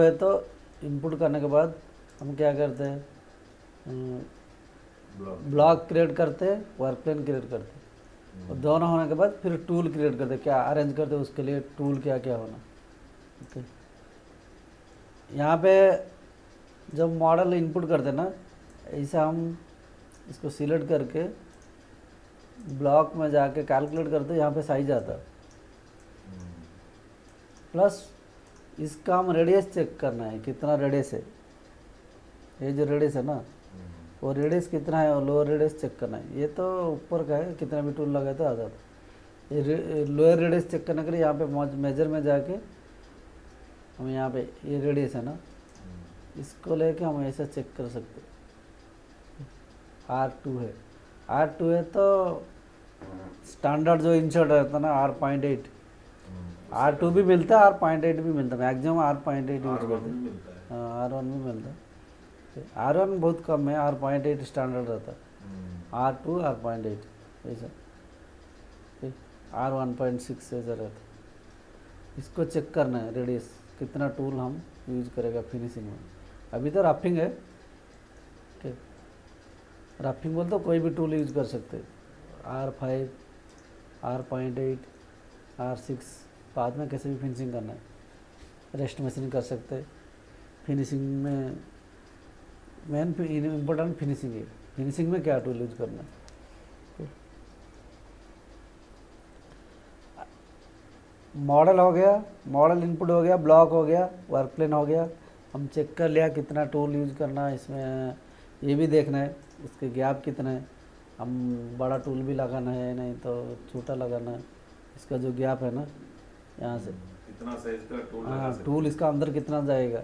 है तो इनपुट करने के बाद हम क्या करते हैं, ब्लॉक क्रिएट करते हैं, वर्क प्लेन क्रिएट करते हैं, और दोनों होने के बाद फिर टूल क्रिएट करते हैं, क्या अरेंज करते हैं उसके लिए टूल क्या क्या होना। ओके, यहाँ पे जब मॉडल इनपुट करते हैं ना, ऐसा हम इसको सिलेक्ट करके ब्लॉक में जाके कैलकुलेट करते हैं, यहाँ पे साइज आता है। प्लस इसका हम रेडियस चेक करना है, कितना रेडियस है, ये जो रेडियस है ना वो रेडियस कितना है और लोअर रेडियस चेक करना है। ये तो ऊपर का है, कितना भी टूल लगाए तो आ जाता है। ये लोअर रेडियस चेक करने के लिए यहाँ पे मेजर में जाके हम यहाँ पे ये रेडियस है ना, इसको लेके हम ऐसा चेक कर सकते हैं। R2 है, R2 है तो स्टैंडर्ड जो इंसर्ट रहता है ना R.8, R2 भी मिलता है, R.8 भी मिलता है, मैक्सिमम R.8 यूज करते हैं। हाँ, R1 भी मिलता है। R1 बहुत कम है, R.8 स्टैंडर्ड रहता है, R2 R.8 ऐसा, R1.6 ऐसा रहता है। इसको चेक करना है रेडियस कितना टूल हम यूज करेगा फिनिशिंग में। अभी तो रफिंग है, ठीक, रफिंग बोल तो कोई भी टूल यूज कर सकते हैं, R5, R.8, R6, बाद में कैसे भी फिनिशिंग करना है, रेस्ट मशीन कर सकते हैं। फिनिशिंग में मेन इम्पोर्टेंट फिनिशिंग है, फिनिशिंग में क्या टूल यूज करना है। मॉडल हो गया, मॉडल इनपुट हो गया, ब्लॉक हो गया, वर्क प्लेन हो गया, हम चेक कर लिया कितना टूल यूज करना है। इसमें ये भी देखना है इसके गैप कितना है, हम बड़ा टूल भी लगाना है नहीं तो छोटा लगाना है। इसका जो गैप है ना यहाँ से कितना साइज का टूल, हाँ टूल इसका अंदर कितना जाएगा।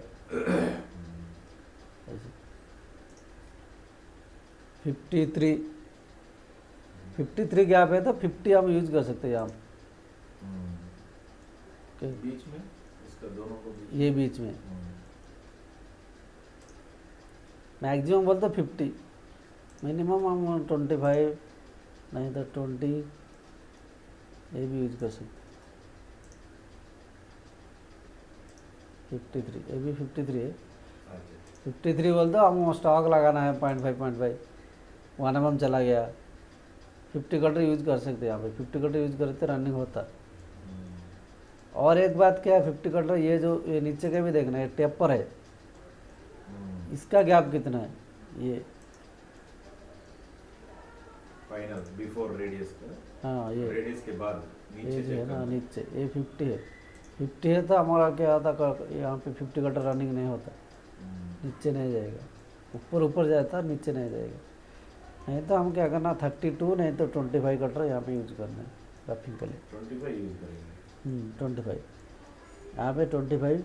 ऐसे 53 गैप है तो 50 हम यूज कर सकते हैं यहाँ पे। बीच में इसका दोनों को ये बीच में मैक्सिमम बोल तो 50, मिनिमम हम 25 नहीं तो 20 ये भी यूज कर सकते। 53 ये भी 53 है, 53 बोल तो हम स्टॉक लगाना है 0.5 1 mm चला गया, 50 कटर यूज कर सकते हैं यहाँ पे। 50 कटर यूज करते रनिंग होता। और एक बात क्या है, 50 कटर ये जो ये नीचे का भी देखना है, टेपर है, इसका गैप कितना है, ये फाइनल बिफोर रेडियस का, हाँ ये रेडियस के बाद ये जो है ना नीचे ये 50 है, 50 है तो हमारा क्या आता यहाँ पे 50 कटर रनिंग नहीं होता, नीचे नहीं जाएगा, ऊपर ऊपर जाता नीचे नहीं जाएगा। नहीं तो हम क्या करना 32 नहीं तो 25 कटर यहाँ पे यूज करना है रफिंग के लिए। 25 यूज करेंगे। 25 यहाँ पे 25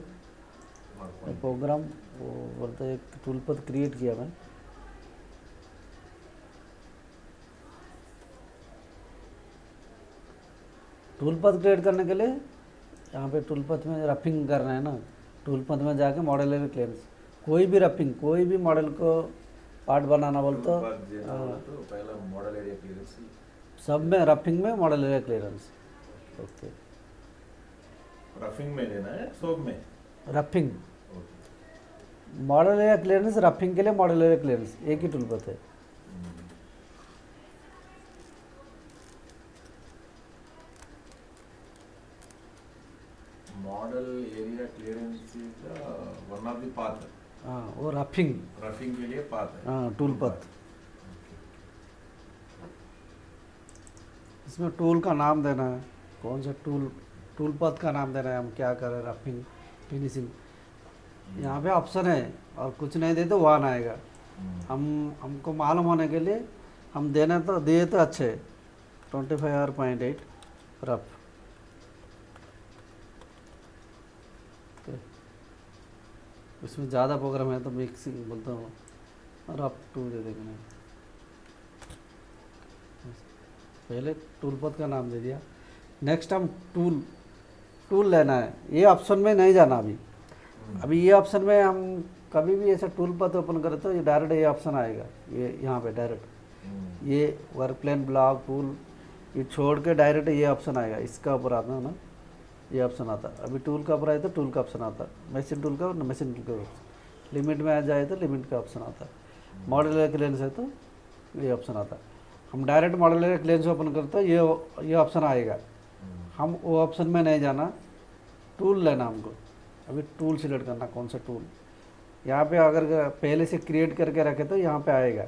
प्रोग्राम वो बोलते एक टूल पथ क्रिएट किया मैं। टूल पथ क्रिएट करने के लिए यहाँ पे टूल पथ में रफिंग करना है ना, टूल पथ में जाके मॉडल एरिया क्लियरेंस, कोई भी रफिंग कोई भी मॉडल को पार्ट बनाना बोल तो पहला मॉडल एरिया क्लियरेंस, सब में रफिंग में model area clearance. Okay, roughing में लेना है, सब में roughing model area clearance, roughing के लिए मॉडल एरिया क्लियरेंस एक ही टूल पथ है। Model area clearance one of the path. हाँ वो रफिंग के लिए पाथ है। हाँ टूल पथ। इसमें टूल का नाम देना है, कौन सा टूल पथ का नाम देना है, हम क्या करें रफिंग फिनिशिंग। यहाँ पे ऑप्शन है और कुछ नहीं दे तो 1 आएगा। हमको मालूम होने के लिए हम देना तो दिए तो अच्छे 25 और 0.8 रफ। इसमें ज़्यादा प्रोग्राम है तो मिक्सिंग बोलता हूँ, रफ 2 दे देंगे। पहले टूल पथ का नाम दे दिया। नेक्स्ट हम टूल लेना है, ये ऑप्शन में नहीं जाना अभी ये ऑप्शन में हम कभी भी ऐसा टूल पथ ओपन करें तो ये डायरेक्ट ये ऑप्शन आएगा, ये यहाँ पे डायरेक्ट ये वर्क प्लेन ब्लॉक टूल ये छोड़ के डायरेक्ट ये ऑप्शन आएगा, इसका ऊपर आना है ना, ये ऑप्शन आता। अभी टूल का ऊपर आए तो टूल का ऑप्शन आता, मशीन टूल का मशीन टूल का, लिमिट में आ जाए तो लिमिट का ऑप्शन आता, मॉडल का लेंस है तो ये ऑप्शन आता। हम डायरेक्ट मॉडल का लेंस ओपन करते हैं ये ऑप्शन आएगा, हम वो ऑप्शन में नहीं जाना, टूल लेना हमको। अभी टूल सिलेक्ट करना, कौन सा टूल, यहाँ पे अगर पहले से क्रिएट करके रखे तो यहाँ पे आएगा।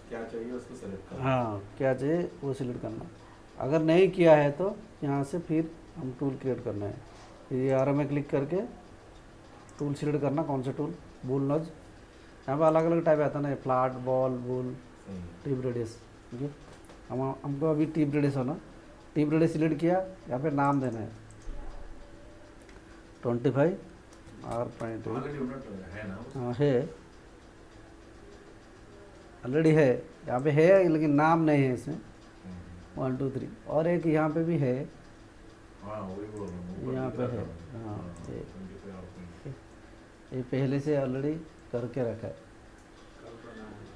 क्या चाहिए उसको सेलेक्ट करना। हाँ, क्या चाहिए वो सिलेक्ट करना। अगर नहीं किया है तो यहाँ से फिर हम टूल क्रिएट करना है, फिर ये आर में क्लिक करके टूल सिलेक्ट करना, कौन सा टूल, बूल नॉज। यहाँ पे अलग अलग टाइप आता है ना, फ्लैट, बॉल, बूल, टिप रेडियस। ठीक है, हमको अभी टिप रेडियस होना, टिप रेडियस सिलेक्ट किया, यहाँ पे नाम देना है 25 R.8 है ना। हाँ है, ऑलरेडी है, यहाँ पे है लेकिन नाम नहीं है इसमें। 1 2 3 और एक यहाँ पे भी है, हाँ वही बोल रहा हूँ, ऊपर यहाँ दिख पे रहा है। था मैं। हाँ, हाँ, ये 25 R.8 ये पहले से ऑलरेडी करके रखा है,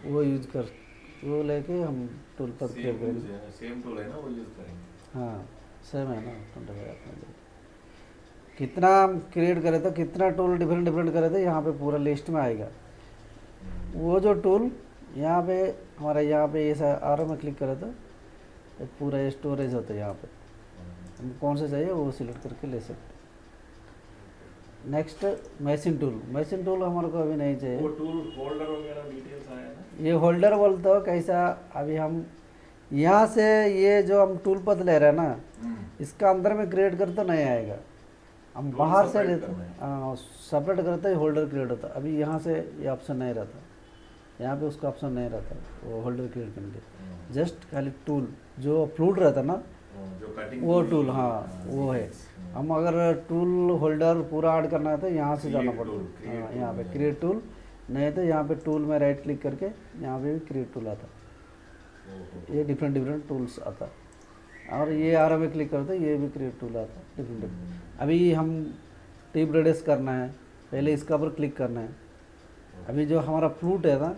वो यूज कर, वो लेके हम टूल पर क्लिक करेंगे। सेम टूल है ना, वो यूज करेंगे। हाँ सेम है ना, 25 अपने कितना हम क्रिएट करे तो कितना टूल डिफरेंट डिफरेंट करे तो यहाँ पे पूरा लिस्ट में आएगा। वो जो टूल यहाँ पे हमारा, यहाँ पे ऐसा आर में क्लिक करे तो ये पूरा स्टोरेज होता है, यहाँ पे हम कौन सा चाहिए वो सिलेक्ट करके ले सकते। नेक्स्ट मशीन टूल हमारे को अभी नहीं वो चाहिए। टूल होल्डर वगैरह डिटेल्स आया ना। ये होल्डर बोलते हो कैसा, अभी हम यहाँ से ये जो हम टूल पद ले रहे हैं ना, इसका अंदर में क्रिएट कर तो नहीं आएगा, हम टूल बाहर से separate लेते करना है। हाँ सेपरेट करते ही होल्डर क्रिएट होता। अभी यहाँ से ये ऑप्शन नहीं रहता, यहाँ पे उसका ऑप्शन नहीं रहता वो होल्डर क्रिएट करने के, जस्ट खाली टूल जो फ्लूट रहता ना जो कटिंग वो टूल, हाँ वो है। हम अगर टूल होल्डर पूरा ऐड करना है तो यहाँ से जाना Create पड़ता tool, है। create हाँ, tool यहाँ पे में क्रिएट टूल, नहीं तो यहाँ पे टूल में राइट क्लिक करके यहाँ पे भी क्रिएट टूल आता, ये डिफरेंट डिफरेंट टूल्स आता। और ये आर में क्लिक करते ये भी क्रिएट टूल आता डिफरेंट डिफरेंट। अभी हम टिप रेडियस करना है, पहले इसका पर क्लिक करना है। अभी जो हमारा फ्लूट है ना,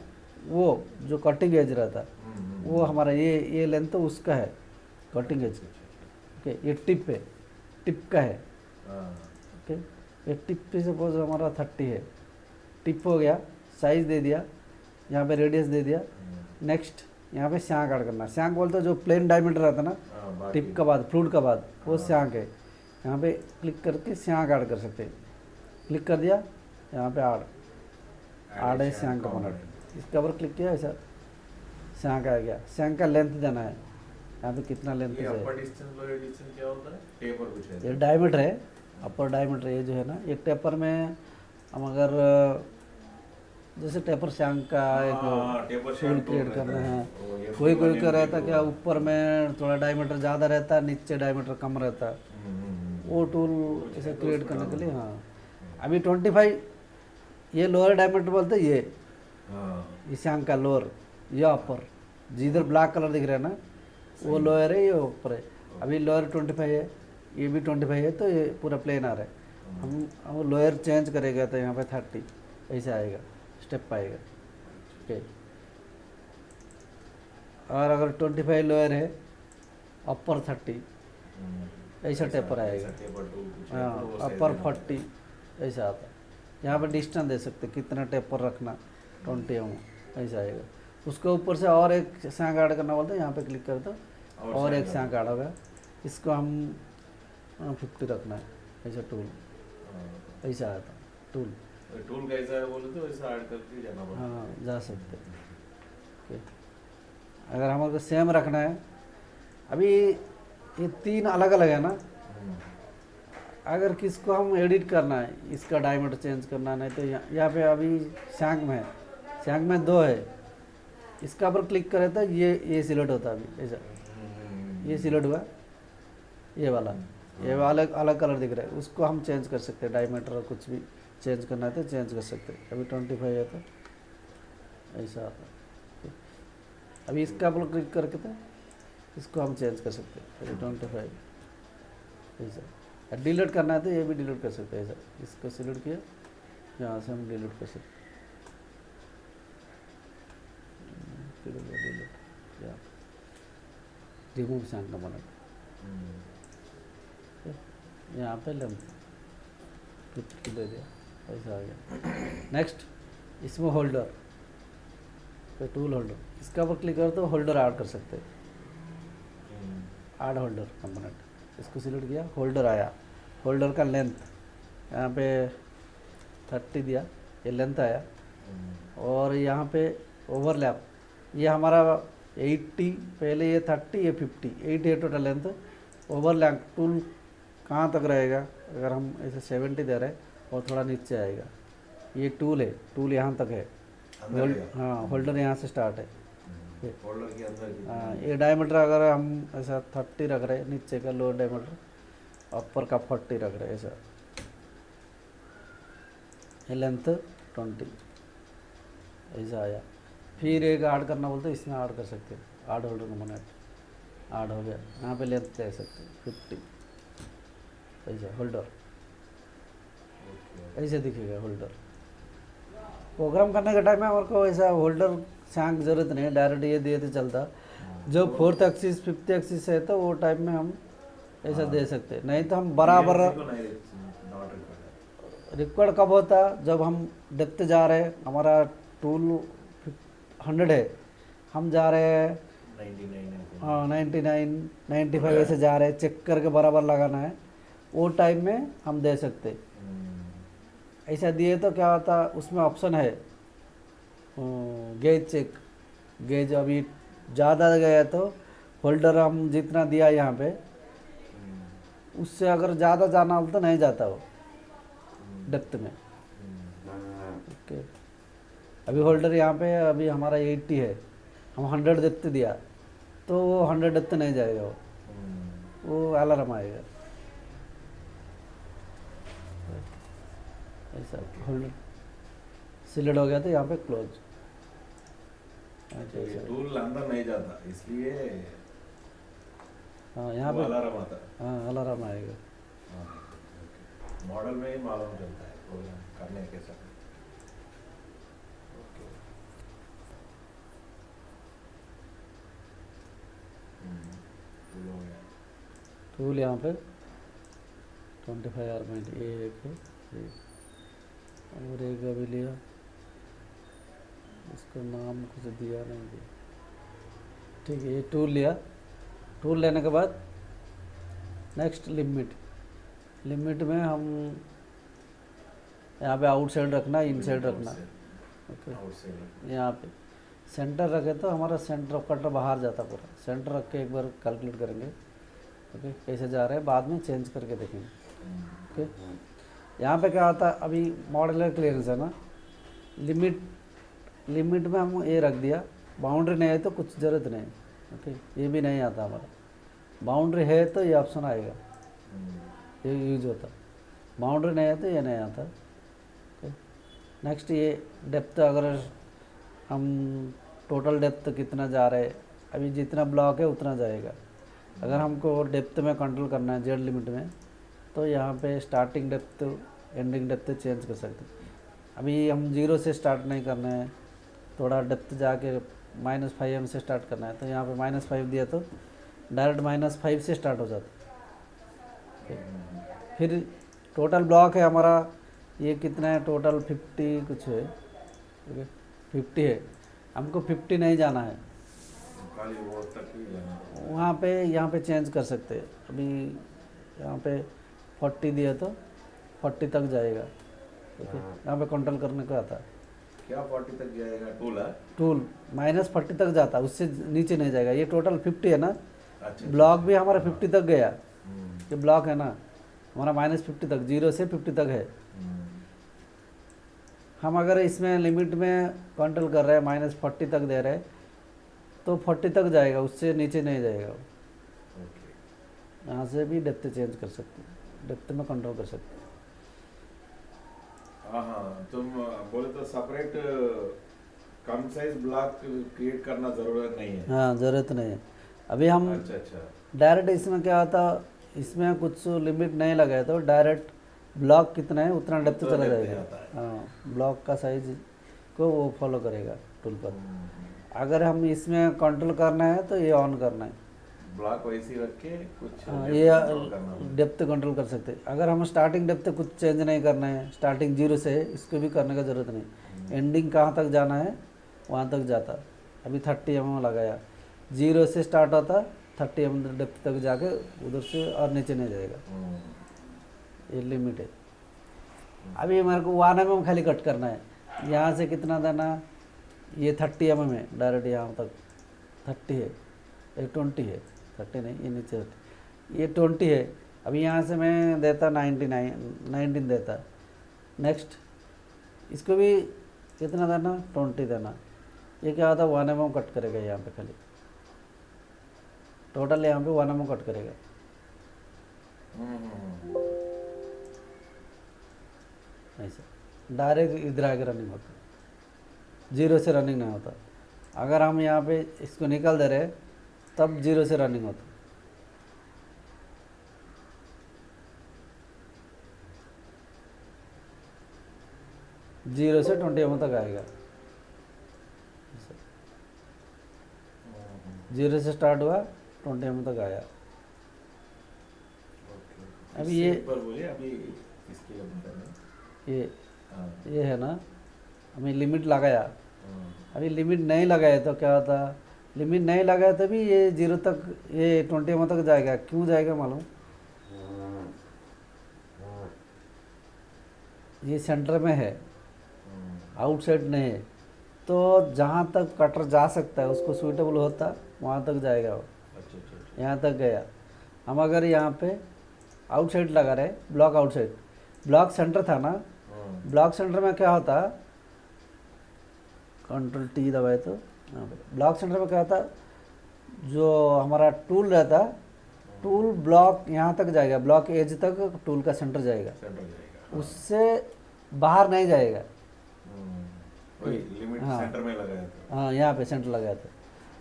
वो जो कटिंग एज रहता है वो हमारा ये लेंथ तो उसका है कटिंग एज। ओके, ये टिप है, टिप का है। ओके, ये टिप पे सपोज हमारा 30 है, टिप हो गया, साइज दे दिया, यहाँ पे रेडियस दे दिया। नेक्स्ट यहाँ पे स्यांक ऐड करना, स्यांक बोलते हैं जो प्लेन डायमीटर रहता है ना टिप का बाद, फ्लूट का बाद, वो स्यांक है। यहाँ पे क्लिक करके स्यांक ऐड कर सकते हैं, क्लिक कर दिया, यहाँ पे ऐड है स्यांक कंपोनेंट, इसके ऊपर क्लिक किया, ऐसा स्यांक आ गया। स्यांक का लेंथ देना है, यहाँ पे कितना लेंथ ये है, अपर डिस्टेंस लोअर डिस्टेंस क्या होता है, टेपर कुछ है। ये डायमीटर है, अपर डायमीटर ये जो है ना, एक टेपर में हम अगर जैसे टेपर स्यांक का एक टेपर टूल क्रिएट करना है, कोई कोई का रहता है क्या ऊपर में थोड़ा डायमीटर ज़्यादा रहता है, नीचे डायमीटर कम रहता है, वो टूल ऐसे क्रिएट करने के लिए। हाँ, अभी 25 ये लोअर डायमीटर बोलते हैं, ये स्यांक का लोअर, ये अपर, जिधर ब्लैक कलर दिख रहा है ना वो लोअर है, ये ऊपर है। अभी लोअर 25 है, ये भी 25 है, तो ये पूरा प्लेन आ रहा है। हम लोअर चेंज करेगा तो यहाँ पे 30 ऐसे आएगा, स्टेप आएगा। ओके, और अगर 25 लोअर है, अपर 30 ऐसा टेपर आएगा। हाँ, अपर 40 ऐसा आता है। यहाँ पे डिस्टेंस दे सकते कितना टेपर रखना, 20 mm ऐसा आएगा। उसके ऊपर से और एक स्यांक ऐड करना बोलते हैं, यहाँ पे क्लिक करते और एक स्यांक ऐड होगा, इसको हम 50 रखना है, ऐसा टूल ऐसा आता टूल। टूल कैसा है बोले तो वैसा ऐड करके जाना पड़ता है। हाँ, जा सकते हैं। ओके, अगर हमारे को सेम रखना है, अभी ये 3 अलग अलग है ना, अगर किसको हम एडिट करना है, इसका डायमीटर चेंज करना नहीं तो यहाँ पे अभी स्यांक में है, स्यांक में 2 है, इसका पर क्लिक करें तो ये सिलेक्ट होता है। अभी ऐसा ये सिलेक्ट हुआ, ये वाला अलग अलग कलर दिख रहा है, उसको हम चेंज कर सकते हैं, डायमीटर और कुछ भी चेंज करना है तो चेंज कर सकते हैं। अभी 25 है तो ऐसा आता है। अभी इसका पर क्लिक करके तो इसको हम चेंज कर सकते हैं, अभी 25 ऐसा। डिलीट करना है तो ये भी डिलीट कर सकते हैं, ऐसा इसको सिलेक्ट किया, यहाँ से हम डिलीट कर सकते हैं, डिलीट या रिमूव स्यांक कंपोनेंट। यहाँ पे लेंथ 50 दे दिया, ऐसा आ गया। नेक्स्ट इसमें होल्डर पे, टूल होल्डर, इसका पर क्लिक कर तो होल्डर ऐड कर सकते हैं, ऐड होल्डर कंपोनेंट, इसको सिलेक्ट किया, होल्डर आया, होल्डर का लेंथ यहाँ पे 30 दिया, ये लेंथ आया। और यहाँ पे ओवरलैप, ये हमारा 80, पहले ये 30, ये 50, 80 है टोटल लेंथ। ओवरलैप टूल कहाँ तक रहेगा, अगर हम ऐसे 70 दे रहे हैं और थोड़ा नीचे आएगा, ये टूल है, टूल यहाँ तक है, हाँ होल्डर यहाँ से स्टार्ट है, होल्डर के अंदर की हाँ। ये डायमीटर अगर हम ऐसा 30 रख रहे हैं, नीचे का लोअर डायमीटर, अपर का 40 रख रहे हैं ऐसा, ये लेंथ 20 ऐसा आया। फिर एक ऐड करना बोलते हैं, इसमें ऐड कर सकते हैं, ऐड होल्डर कंपोनेंट ऐड हो गया, यहाँ पे लेंथ दे सकते हैं 50 ऐसा, होल्डर ऐसे दिखेगा होल्डर। प्रोग्राम करने के टाइम में हमारे को ऐसा होल्डर छांक की जरूरत नहीं है, डायरेक्ट ये दिए तो चलता। जब 4th एक्सिस 5th एक्सिस है तो वो टाइम में हम ऐसा दे सकते हैं, नहीं तो हम बराबर। रिक्वायर्ड कब होता, जब हम डेप्थ जा रहे हैं, हमारा टूल 100 है, हम जा रहे हैं 99 95 ऐसे जा रहे हैं, चेक करके बराबर लगाना है, वो टाइम में हम दे सकते। ऐसा दिए तो क्या होता, उसमें ऑप्शन है गेज चेक, गेज अभी ज़्यादा गया तो होल्डर हम जितना दिया यहाँ पे, उससे अगर ज़्यादा जाना हो तो नहीं जाता वो डेप्थ में। ओके, अभी होल्डर यहाँ पे अभी हमारा 80 है, हम 100 डेप्थ दिया तो वो 100 डेप्थ नहीं जाएगा, वो अलार्म आएगा ऐसा। होल्डर सिलेक्ट हो गया तो यहाँ पे क्लोज, टूल अंदर नहीं जाता इसलिए हाँ यहाँ वो पे अलार्म आता है। हाँ अलार्म आएगा। मॉडल में ही मालूम चलता है प्रोग्राम करने के समय। टूल हो गया, टूल यहाँ पे 25 आर्मेंट, ये एक है, ये और एक अभी लिया, इसको नाम कुछ दिया नहीं दिया, ठीक है। ये टूल लिया, टूल लेने के बाद नेक्स्ट लिमिट, लिमिट में हम यहाँ पे आउटसाइड रखना, इनसाइड रखना, ओके। आउटसाइड यहाँ पे सेंटर रखे तो हमारा सेंटर ऑफ कटर बाहर जाता पूरा, सेंटर रख के एक बार कैलकुलेट करेंगे, ओके कैसे जा रहे हैं, बाद में चेंज करके देखेंगे, ओके। यहाँ पे क्या आता है, अभी मॉडल क्लियरेंस है ना, लिमिट, लिमिट में हम ये रख दिया, बाउंड्री नहीं है तो कुछ ज़रूरत नहीं, ओके। ये भी नहीं आता हमारा, बाउंड्री है तो ये ऑप्शन आएगा, ये यूज होता, बाउंड्री नहीं है तो ये नहीं आता, ओके। नेक्स्ट ये डेप्थ, अगर हम टोटल डेप्थ कितना जा रहे हैं, अभी जितना ब्लॉक है उतना जाएगा। अगर हमको डेप्थ में कंट्रोल करना है, जेड लिमिट में, तो यहाँ पे starting depth ending depth change कर सकते हैं। अभी हम 0 से स्टार्ट नहीं करना है, थोड़ा डेप्थ जाके -5 m से स्टार्ट करना है, तो यहाँ पे -5 दिया तो डायरेक्ट -5 से स्टार्ट हो जाता है। फिर टोटल ब्लॉक है हमारा, ये कितना है टोटल 50 कुछ है, ओके 50 है, हमको 50 नहीं जाना है, खाली वो तक ही जाना है। वहाँ पे यहाँ पे चेंज कर सकते हैं। अभी यहाँ पे 40 दिया तो 40 तक जाएगा, ओके। यहाँ पे कंट्रोल करने को आता है, क्या 40 तक जाएगा टूल है? टूल -40 तक जाता है, उससे नीचे नहीं जाएगा। ये टोटल 50 है ना, अच्छा, ब्लॉक भी हमारा 50 तक गया, हम्म, ये ब्लॉक है ना हमारा -50 तक, 0 से 50 तक है। हम्म, हम अगर इसमें लिमिट में कंट्रोल कर रहे हैं, -40 तक दे रहे हैं, तो 40 तक जाएगा, उससे नीचे नहीं जाएगा। ओके। यहाँ से भी डेप्थ चेंज कर सकते हैं, डेप्थ में कंट्रोल कर सकते हैं। हाँ हाँ, तुम बोले तो सेपरेट कम साइज ब्लॉक क्रिएट करना जरूरत नहीं है। हाँ ज़रूरत नहीं है। अभी हम अच्छा अच्छा, डायरेक्ट इसमें क्या होता, इसमें कुछ लिमिट नहीं लगाए तो डायरेक्ट ब्लॉक कितना है उतना डेप्थ उतना चला depth जाएगा। जाता है। हाँ, ब्लॉक का साइज को वो फॉलो करेगा टूल पर। हम्म, अगर हम इसमें कंट्रोल करना है तो ये ऑन करना है, ब्लॉक वैसे ही रख के कुछ ये control करना होगा। डेप्थ कंट्रोल कर सकते हैं। अगर हम स्टार्टिंग डेप्थ कुछ चेंज नहीं करना है, स्टार्टिंग जीरो से है, इसको भी करने का ज़रूरत नहीं। एंडिंग कहाँ तक जाना है वहाँ तक जाता। अभी 30 mm लगाया, जीरो से स्टार्ट होता, 30 mm डेप्थ तक जाके उधर से और नीचे नहीं जाएगा, ये लिमिट है। अभी मेरे को 1 mm खाली कट करना है, यहाँ से कितना देना, ये 30 mm है, डायरेक्ट यहाँ तक 30 है, ये 20 है, 30 नहीं, ये नीचे 30, ये 20 है। अभी यहाँ से मैं देता 19 देता। नेक्स्ट इसको भी कितना देना, 20 देना। ये क्या होता है, 1 mm कट करेगा यहाँ पे खाली, टोटल यहाँ पे 1 mm कट करेगा। ऐसा डायरेक्ट इधर आके रनिंग होता, जीरो से रनिंग नहीं होता। अगर हम यहाँ पे इसको निकाल दे रहे तब जीरो से रनिंग होता। जीरो से 20 mm तक आएगा। जीरो से स्टार्ट हुआ, 20 mm तक आया। अभी ये पर बोलिए अभी इसके लिए बता रहे ये हैं। ये है ना, हमें लिमिट लगाया। अभी लिमिट नहीं लगाया तो क्या होता, लिमिट नहीं लगाया तभी ये जीरो तक, ये 20 mm तक जाएगा। क्यों जाएगा मालूम, ये सेंटर में है, आउटसाइड नहीं है, तो जहाँ तक कटर जा सकता है उसको सूटेबल होता वहाँ तक जाएगा वो। अच्छा। यहाँ तक गया। हम अगर यहाँ पे आउटसाइड लगा रहे, ब्लॉक आउटसाइड, ब्लॉक सेंटर था ना, ब्लॉक सेंटर में क्या होता, कंट्रोल टी दबाए तो यहाँ पे ब्लॉक सेंटर में क्या होता, जो हमारा टूल रहता, टूल ब्लॉक यहाँ तक जाएगा, ब्लॉक एज तक टूल का सेंटर जाएगा, सेंटर जाएगा। उससे बाहर नहीं जाएगा। वही लिमिट हाँ। सेंटर में लगाया था। हाँ, यहाँ पे सेंटर लगाया था।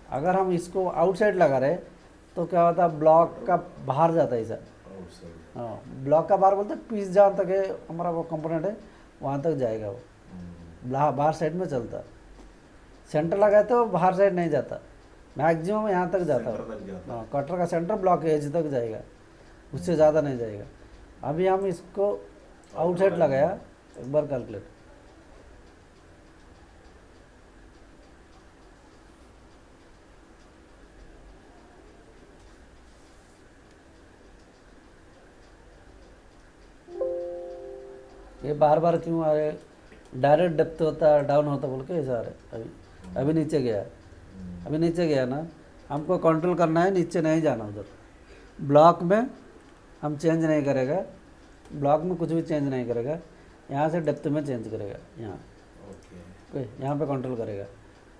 अगर हम इसको आउटसाइड लगा रहे तो क्या होता, ब्लॉक का बाहर जाता है ऐसा। आउटसाइड। हाँ, ब्लॉक का बाहर बोलते पीस जहाँ तक है हमारा वो कंपोनेंट है वहाँ तक जाएगा वो, बाहर साइड में चलता। सेंटर लगाए तो बाहर साइड नहीं जाता, मैक्सिमम यहाँ तक जाता सेंटर तक जाता। हाँ, कटर का सेंटर ब्लॉक एज तक जाएगा, उससे ज़्यादा नहीं जाएगा। अभी हम इसको आउटसाइड लगाया, एक बार कैलकुलेट, ये बार बार क्यों आ रहे, डायरेक्ट डेप्थ होता डाउन होता बोल के ऐसा आ रहे। अभी नीचे गया, अभी नीचे गया ना, हमको कंट्रोल करना है, नीचे नहीं जाना उधर। ब्लॉक में हम चेंज नहीं करेगा, ब्लॉक में कुछ भी चेंज नहीं करेगा, यहाँ से डेप्थ में चेंज करेगा। यहाँ ओके। यहाँ पे कंट्रोल करेगा।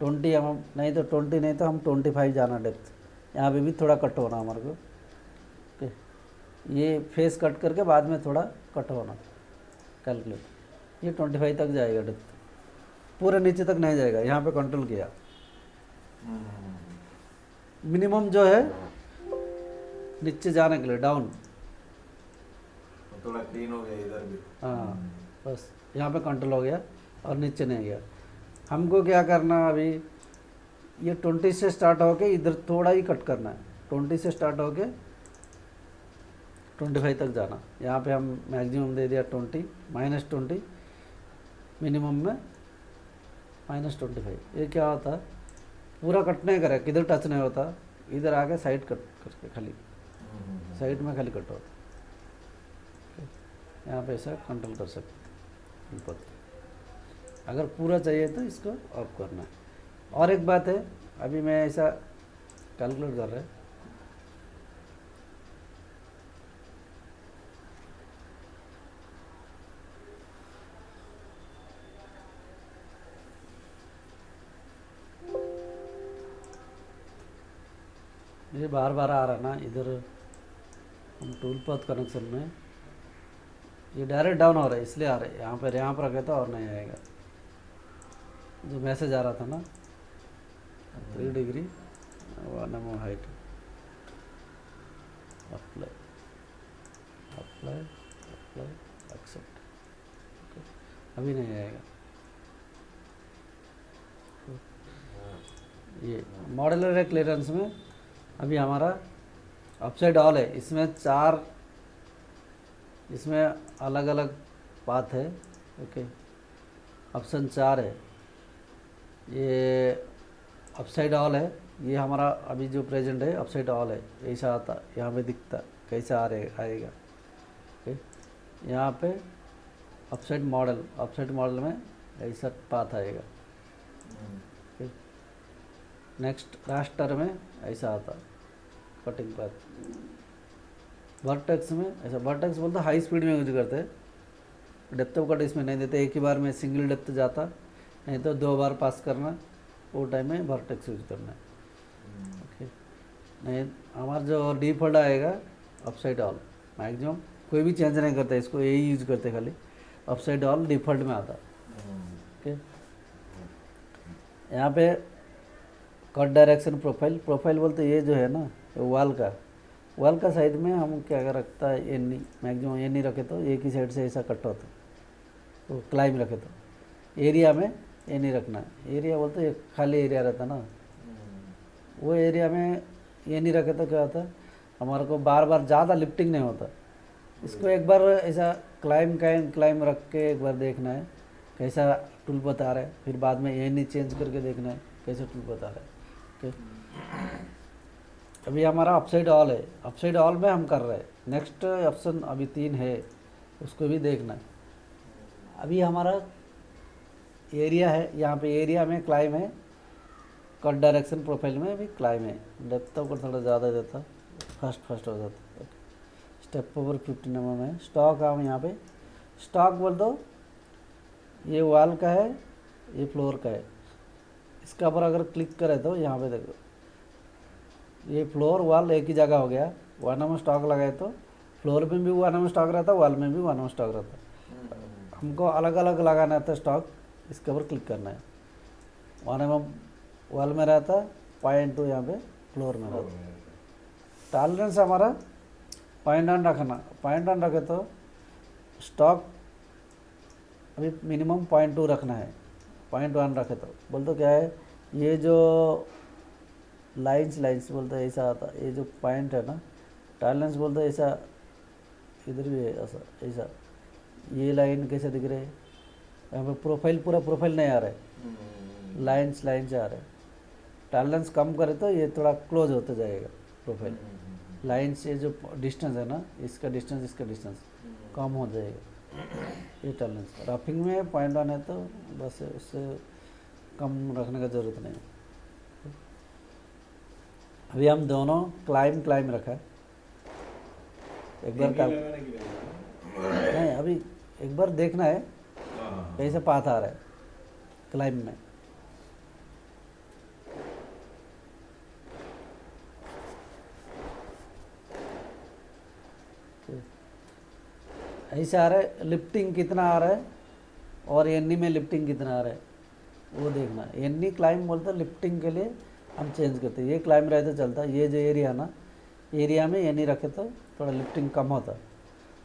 20 mm नहीं तो 20 नहीं तो हम 25 जाना डेप्थ, यहाँ पे भी थोड़ा कट होना हमारे को। ओके, ये फेस कट करके बाद में थोड़ा कट होना, कैलकुलेट। ये 25 तक जाएगा डेप्थ, पूरे नीचे तक नहीं जाएगा। यहाँ पे कंट्रोल किया, मिनिमम जो है नीचे जाने के लिए डाउन। थोड़ा क्लीन हो गया इधर भी। हाँ, बस यहाँ पे कंट्रोल हो गया और नीचे नहीं गया। हमको क्या करना, अभी ये 20 से स्टार्ट होके इधर थोड़ा ही कट करना है, 20 से स्टार्ट होके 25 तक जाना। यहाँ पे हम मैक्सिमम दे दिया 20, -20, मिनिमम में -25। ये क्या होता, पूरा कट नहीं करे, किधर टच नहीं होता, इधर आके साइड कट करके खाली साइड में खाली कट होता। यहाँ पे ऐसा कंट्रोल कर सकते ऊपर। अगर पूरा चाहिए तो इसको ऑफ करना है। और एक बात है, अभी मैं ऐसा कैलकुलेट कर रहा है, ये बार बार आ रहा ना इधर, हम टूल पाथ कनेक्शन में ये डायरेक्ट डाउन हो रहा है इसलिए आ रहा है। यहाँ पर रखे तो और नहीं आएगा। जो मैसेज आ रहा था ना 3 degree 1 mm height, apply apply apply except, अभी नहीं आएगा। ये मॉडलर क्लियरेंस में अभी हमारा अपसाइड ऑल है, इसमें 4, इसमें अलग अलग पाथ है। ओके, ऑप्शन 4 है, ये अपसाइड ऑल है। ये हमारा अभी जो प्रेजेंट है अपसाइड ऑल है, ऐसा आता यहाँ पे दिखता कैसा आएगा। ओके, यहाँ पे अपसाइड मॉडल में ऐसा पाथ आएगा। ओके, नेक्स्ट रास्टर में ऐसा आता कटिंग पाथ। वर्टेक्स में ऐसा, वर्टेक्स बोलते हाई स्पीड में यूज करते हैं, डेप्थ ऑफ कट इसमें नहीं देते, एक ही बार में सिंगल डेप्थ जाता, नहीं तो 2 बार पास करना, वो टाइम में वर्टेक्स यूज करना है। ओके, नहीं हमारा जो डिफ़ॉल्ट आएगा अपसाइड ऑल, मैक्सिमम कोई भी चेंज नहीं करता, इसको यही यूज करते खाली, अपसाइड ऑल डिफ़ॉल्ट में आता। ओके, यहाँ पे कट डायरेक्शन प्रोफाइल बोलते ये जो है ना वाल का साइड में हम क्या रखता है, एनी मैक्सिमम एनी रखे तो एक ही साइड से ऐसा कट होता, तो क्लाइम रखे तो एरिया में एनी रखना है। एरिया बोलते ये खाली एरिया रहता ना, वो एरिया में एनी रखे तो क्या होता है, हमारे को बार बार ज़्यादा लिफ्टिंग नहीं होता। इसको एक बार ऐसा क्लाइम रख के एक बार देखना है कैसा टूल बता रहा है, फिर बाद में एनी चेंज करके देखना है कैसे टूल बता रहा है। ओके, अभी हमारा अपसाइड ऑल है, अपसाइड ऑल में हम कर रहे हैं। नेक्स्ट ऑप्शन अभी 3 है, उसको भी देखना है। अभी हमारा एरिया है, यहाँ पे एरिया में क्लाइम है, कट डायरेक्शन प्रोफाइल में भी क्लाइम है, डेप्थ ऑफ कट थोड़ा ज़्यादा देता, फर्स्ट हो जाता। स्टेप ओवर 15 mm है। स्टॉक हम यहाँ पे स्टॉक बोल दो, ये वॉल का है, ये फ्लोर का है। इसका ऊपर अगर क्लिक करें तो यहाँ पे देखो, ये फ्लोर वॉल एक ही जगह हो गया। 1 mm स्टॉक लगाए तो फ्लोर में भी 1 mm स्टॉक रहता, वॉल में भी 1 mm स्टॉक रहता। हमको अलग अलग लगाना है तो स्टॉक इसके ऊपर क्लिक करना है। 1 mm वॉल में रहता, 0.2 यहाँ पे फ्लोर में रहता। टॉलरेंस हमारा 0.1 रखना, 0.1 रखे तो स्टॉक अभी मिनिमम 0.2 रखना है, 0.1 रखे तो बोल तो क्या है, ये जो लाइन्स बोलते हैं ऐसा आता, ये जो पॉइंट है ना टॉलरेंस बोलते हैं ऐसा, इधर भी है ऐसा ये लाइन कैसे दिख रहे हैं, यहाँ पे पूरा प्रोफाइल नहीं आ रहा है, लाइन्स आ रहे हैं। टॉलरेंस कम करे तो ये थोड़ा क्लोज होता जाएगा प्रोफाइल। लाइन्स ये जो डिस्टेंस है ना, इसका डिस्टेंस कम हो जाएगा, ये टॉलरेंस। रफिंग में 0.1 है तो बस उससे कम रखने का ज़रूरत नहीं है। अभी हम दोनों क्लाइम रखा है, एक बार का नहीं, अभी एक बार देखना है कैसे पाथ आ रहा है क्लाइम में। ऐसे आ रहा है, लिफ्टिंग कितना आ रहा है और एनी में लिफ्टिंग कितना आ रहा है वो देखना। एनी क्लाइम बोलते लिफ्टिंग के लिए हम चेंज करते हैं, ये क्लाइम रहे तो चलता, ये जो एरिया ना एरिया में एनी रखे तो थोड़ा लिफ्टिंग कम होता।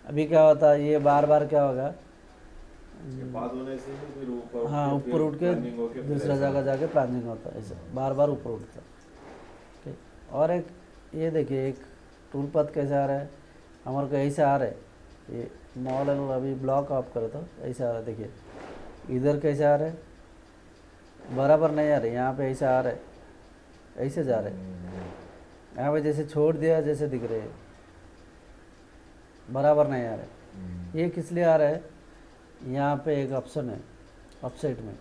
अभी क्या होता है, ये बार बार क्या होगा, होने से फिर ऊपर हाँ ऊपर उठ के दूसरा जगह जाके प्लानिंग होता है, ऐसे बार ऊपर उठता। ठीक, और एक ये देखिए, एक टूल पथ कैसे आ रहा है हमारे को, ऐसे आ रहा है ये मॉडल। अभी ब्लॉक ऑफ करो तो ऐसे आ रहा है, देखिए इधर कैसे आ रहा है, बराबर नहीं आ रहे, यहाँ पे ऐसे आ रहा है, ऐसे जा रहे हैं, यहाँ पे जैसे छोड़ दिया जैसे दिख रहे हैं, बराबर नहीं आ रहे। ये किस लिए आ रहा है, यहाँ पे एक ऑप्शन है अपसाइड में,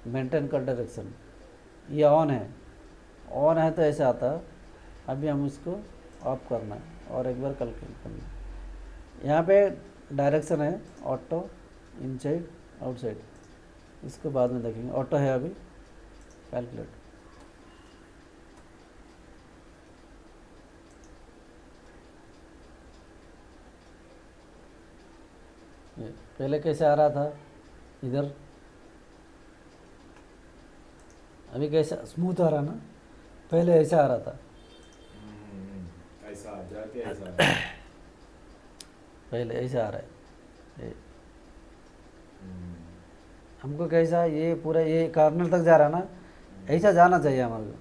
मेंटेन कट डायरेक्शन, ये ऑन है तो ऐसे आता है। अभी हम इसको ऑफ करना है और एक बार कैलकुलेट करना है। यहाँ पे डायरेक्शन है ऑटो, इनसाइड, आउटसाइड, इसको बाद में देखेंगे। ऑटो है अभी, कैलकुलेट। पहले कैसे आ रहा था इधर, अभी कैसा स्मूथ आ रहा ना, पहले ऐसा आ रहा था, ऐसा जाके ऐसा पहले ऐसा आ रहा है। हमको कैसा, ये पूरा ये कॉर्नर तक जा रहा ना, ऐसा जाना चाहिए हमारे को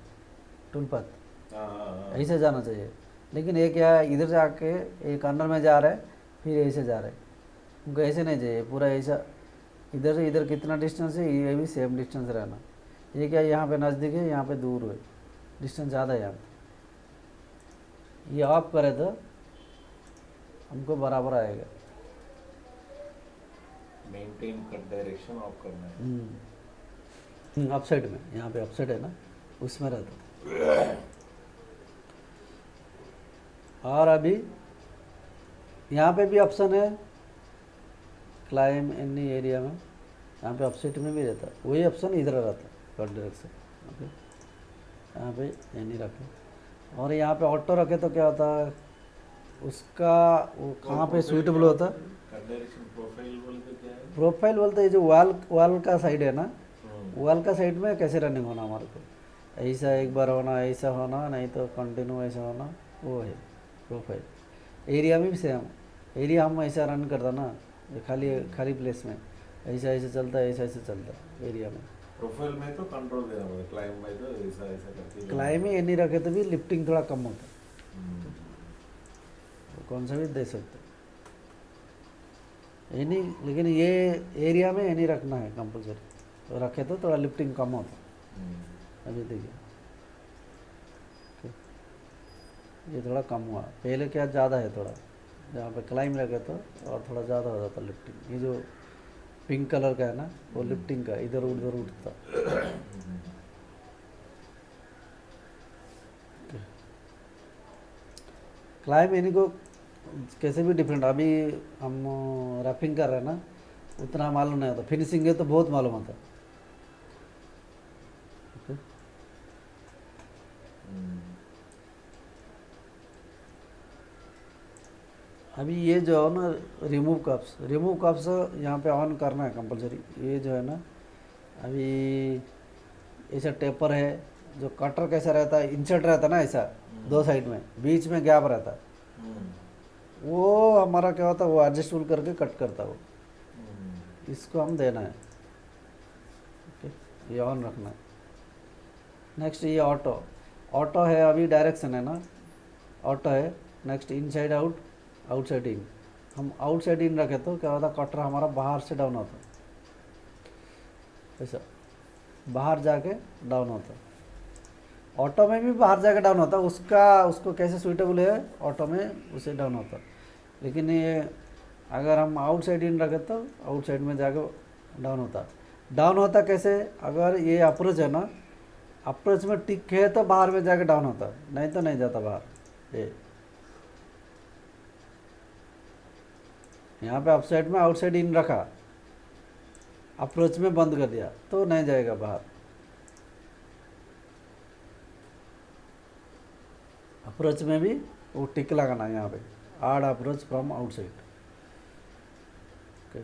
टूल पथ, ऐसे जाना चाहिए। लेकिन ये क्या है, इधर जाके एक अंदर में जा रहा है, फिर ऐसे जा रहा है। उनको ऐसे नहीं चाहिए, पूरा ऐसा इधर से इधर कितना डिस्टेंस है ये भी सेम डिस्टेंस रहना। ये क्या यहाँ पे नज़दीक है, यहाँ पे दूर है, डिस्टेंस ज़्यादा है यहाँ पे। ये ऑफ करे तो हमको बराबर आएगा। मेंटेन कट डायरेक्शन ऑफ करना है। अपसाइड में, यहाँ पे अपसाइड है ना, उसमें रहता। और अभी यहाँ पे भी ऑप्शन है क्लाइम एनी एरिया में, यहाँ पे अपसेट में भी रहता है, वही ऑप्शन इधर रहता है कट डायरेक्शन। ओके, यहाँ पे एनी रखे और यहाँ पे ऑटो रखे तो क्या होता है, उसका वो कहाँ पे सूटेबल होता है। कट डायरेक्शन प्रोफाइल बोलते क्या है? प्रोफाइल बोलते हैं जो वाल का साइड है ना, हम्म। वाल का साइड में कैसे रनिंग होना हमारे को, ऐसा एक बार होना, ऐसा होना, नहीं तो कंटिन्यू ऐसा होना, वो है प्रोफाइल। एरिया में भी सेम, एरिया हम ऐसा रन करता ना, ये खाली खाली प्लेस में ऐसा ऐसे चलता है, ऐसा ऐसे चलता है एरिया में। प्रोफाइल में तो कंट्रोल देना पड़ेगा, क्लाइंब में तो ऐसा ऐसा करके क्लाइम ही नहीं रखे तो भी लिफ्टिंग थोड़ा कम होता है, हम्म। तो कौन सा भी दे सकते हैं। ये नहीं, लेकिन ये एरिया में ये नहीं रखना है कंपलसरी, तो रखे तो थोड़ा लिफ्टिंग कम होता है। हम्म। अभी देखिए ये थोड़ा कम हुआ, पहले क्या ज़्यादा है थोड़ा, जहाँ पे क्लाइम रखे तो और थोड़ा ज़्यादा हो जाता लिफ्टिंग। ये जो पिंक कलर का है ना, वो लिफ्टिंग का इधर उधर उठता। क्लाइम यानी को कैसे भी डिफरेंट, अभी हम रैपिंग कर रहे हैं ना, उतना मालूम नहीं होता, फिनिशिंग है तो बहुत मालूम होता। ओके, अभी ये जो है ना रिमूव कप्स यहाँ पे ऑन करना है कंपलसरी। ये जो है ना, अभी ऐसा टेपर है, जो कटर कैसा रहता है, इंसर्ट रहता है ना ऐसा, दो साइड में बीच में गैप रहता है, वो हमारा क्या होता है, वो एडजस्टेबल करके कट करता है वो, इसको हम देना है। ओके, ये ऑन रखना है। नेक्स्ट ये ऑटो है, अभी डायरेक्शन है ना, ऑटो है। Next inside out, outside in. हम आउटसाइड इन रखे तो क्या होता, कटर हमारा बाहर से डाउन होता, ऐसा बाहर जाके डाउन होता। ऑटो में भी बाहर जाके डाउन होता, उसको कैसे सूटेबल है ऑटो में उसे डाउन होता। लेकिन ये अगर हम आउटसाइड इन रखे तो आउटसाइड में जाके डाउन होता कैसे, अगर ये अप्रोच है ना, अप्रोच में टिक है तो बाहर में जाके डाउन होता, नहीं तो नहीं जाता बाहर। ये यहाँ पे अपसाइड में आउटसाइड इन रखा, अप्रोच में बंद कर दिया तो नहीं जाएगा बाहर। अप्रोच में भी वो टिक लगाना यहाँ पे, odd approach from outside. Okay,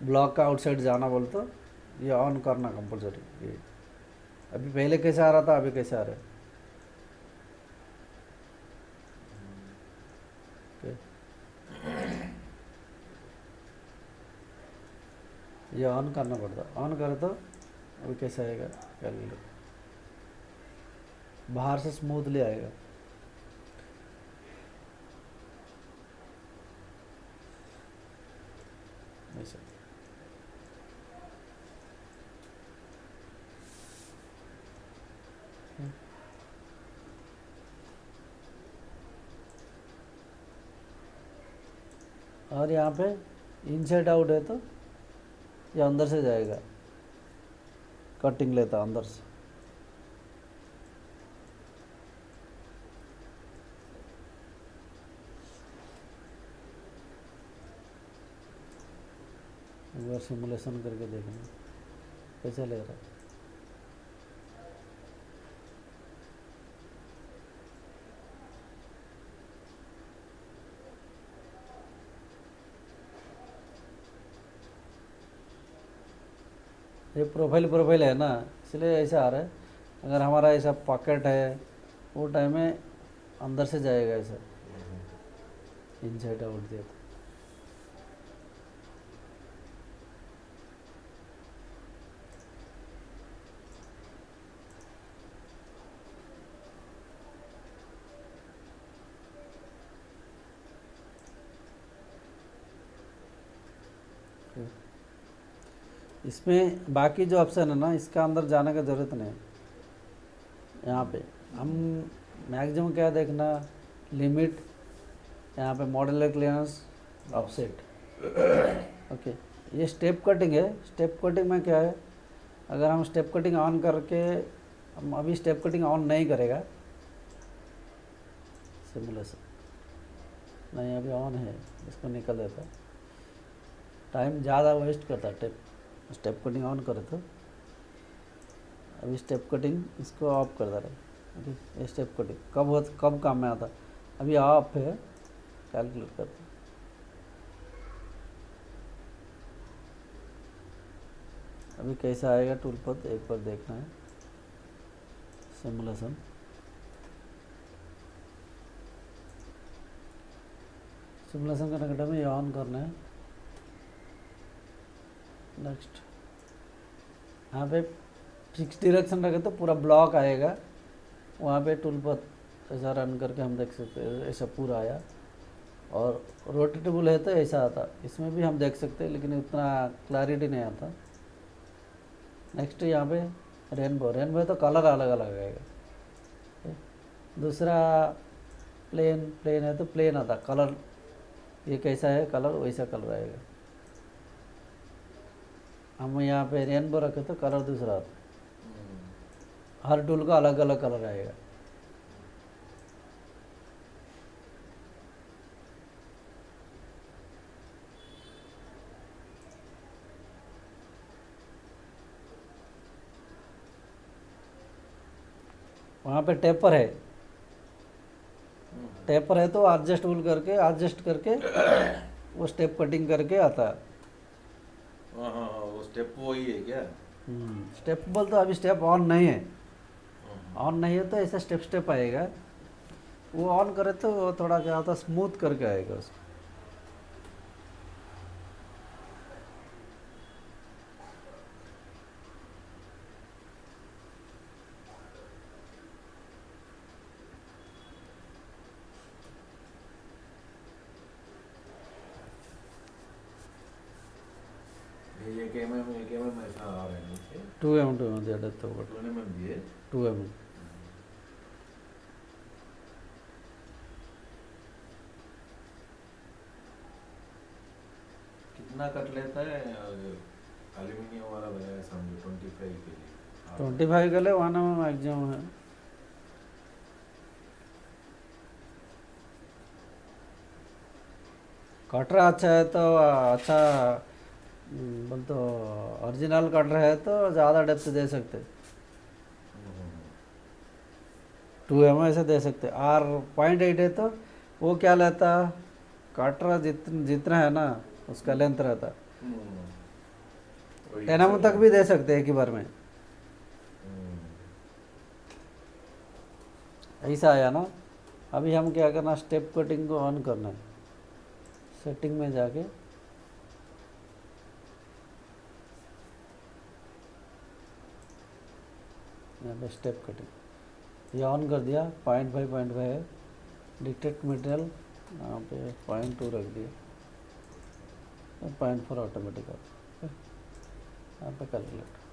block का आउटसाइड जाना बोल तो ये ऑन करना कंपलसरी। ये अभी पहले कैसे आ रहा था, अभी कैसे आ रहा है। ओके, ये ऑन करना पड़ता, ऑन करे तो अभी कैसे आएगा कैलकुलेटर, बाहर से स्मूथली आएगा। ऐसा और यहाँ पे इनसाइड आउट है तो ये अंदर से जाएगा, कटिंग लेता अंदर से। एक बार सिमुलेशन करके देखना कैसा ले रहा है। ये प्रोफाइल है ना, इसलिए ऐसा आ रहा है। अगर हमारा ऐसा पॉकेट है वो टाइम में अंदर से जाएगा ऐसा, इनसाइड आउट दिया तो। इसमें बाकी जो ऑप्शन है ना, इसका अंदर जाने का ज़रूरत नहीं है। यहाँ पे हम मैक्सिमम क्या देखना, लिमिट, यहाँ पे मॉडल क्लियरेंस, ऑफसेट। ओके, ये स्टेप कटिंग है। स्टेप कटिंग में क्या है, अगर हम स्टेप कटिंग ऑन करके, हम अभी स्टेप कटिंग ऑन नहीं करेगा, सिमुलेशन नहीं अभी ऑन है, इसको निकल देता, टाइम ज़्यादा वेस्ट करता है। स्टेप कटिंग ऑन करे तो अभी स्टेप कटिंग इसको ऑफ कर दे रहे। ओके, ये स्टेप कटिंग कब काम में आता, अभी ऑफ है, कैलकुलेट करते। अभी कैसा आएगा टूल पर एक बार देखना है। सिमुलेशन, सिमुलेशन करने के टाइम में ये ऑन करना है। नेक्स्ट, यहाँ पे फिक्स डायरेक्शन रखे तो पूरा ब्लॉक आएगा, वहाँ पे टूल पर ऐसा रन करके हम देख सकते हैं, ऐसा पूरा आया। और रोटेटेबल है तो ऐसा आता, इसमें भी हम देख सकते हैं लेकिन उतना क्लैरिटी नहीं आता। नेक्स्ट, यहाँ पे रेनबो है तो कलर अलग अलग आएगा। दूसरा, प्लेन है तो प्लेन आता, कलर ये कैसा है कलर वैसा कलर आएगा। हम यहाँ पे रेनबो रखे तो कलर दूसरा आता, हर टूल का अलग अलग कलर आएगा। वहाँ पे टेपर है, टेपर है तो एडजस्ट करके वो स्टेप कटिंग करके आता है। हाँ, वो स्टेप वही है क्या? स्टेप बोल तो अभी स्टेप ऑन नहीं है, ऑन नहीं है तो ऐसा स्टेप आएगा। वो ऑन करे तो वो थोड़ा क्या होता, स्मूथ करके आएगा उसको। ये एक mm ऐसा आ रहा है नीचे। 2mm दिया तो 2 mm भी है। 2mm। कितना कट लेता है एल्यूमिनियम वाला बनाया समझो 25 के लिए? 25 के लिए 1mm मैक्सिमम है। कटर अच्छा है तो अच्छा, बोल तो ओरिजिनल कटर है तो ज़्यादा डेप्थ दे सकते, 2mm ऐसे दे सकते। और 0.8 है तो वो क्या लेता, कटर जितना है ना उसका लेंथ रहता। 10mm तक भी दे सकते हैं एक ही बार में। ऐसा आया ना। अभी हम क्या करना, स्टेप कटिंग को ऑन करना है, सेटिंग में जाके यहाँ पे स्टेप कटिंग ये ऑन कर दिया। 0.5 है, डिटेक्ट मटेरियल यहाँ पे 0.2 रख दिया, 0.4 ऑटोमेटिक आता, यहाँ पे कैलकुलेट।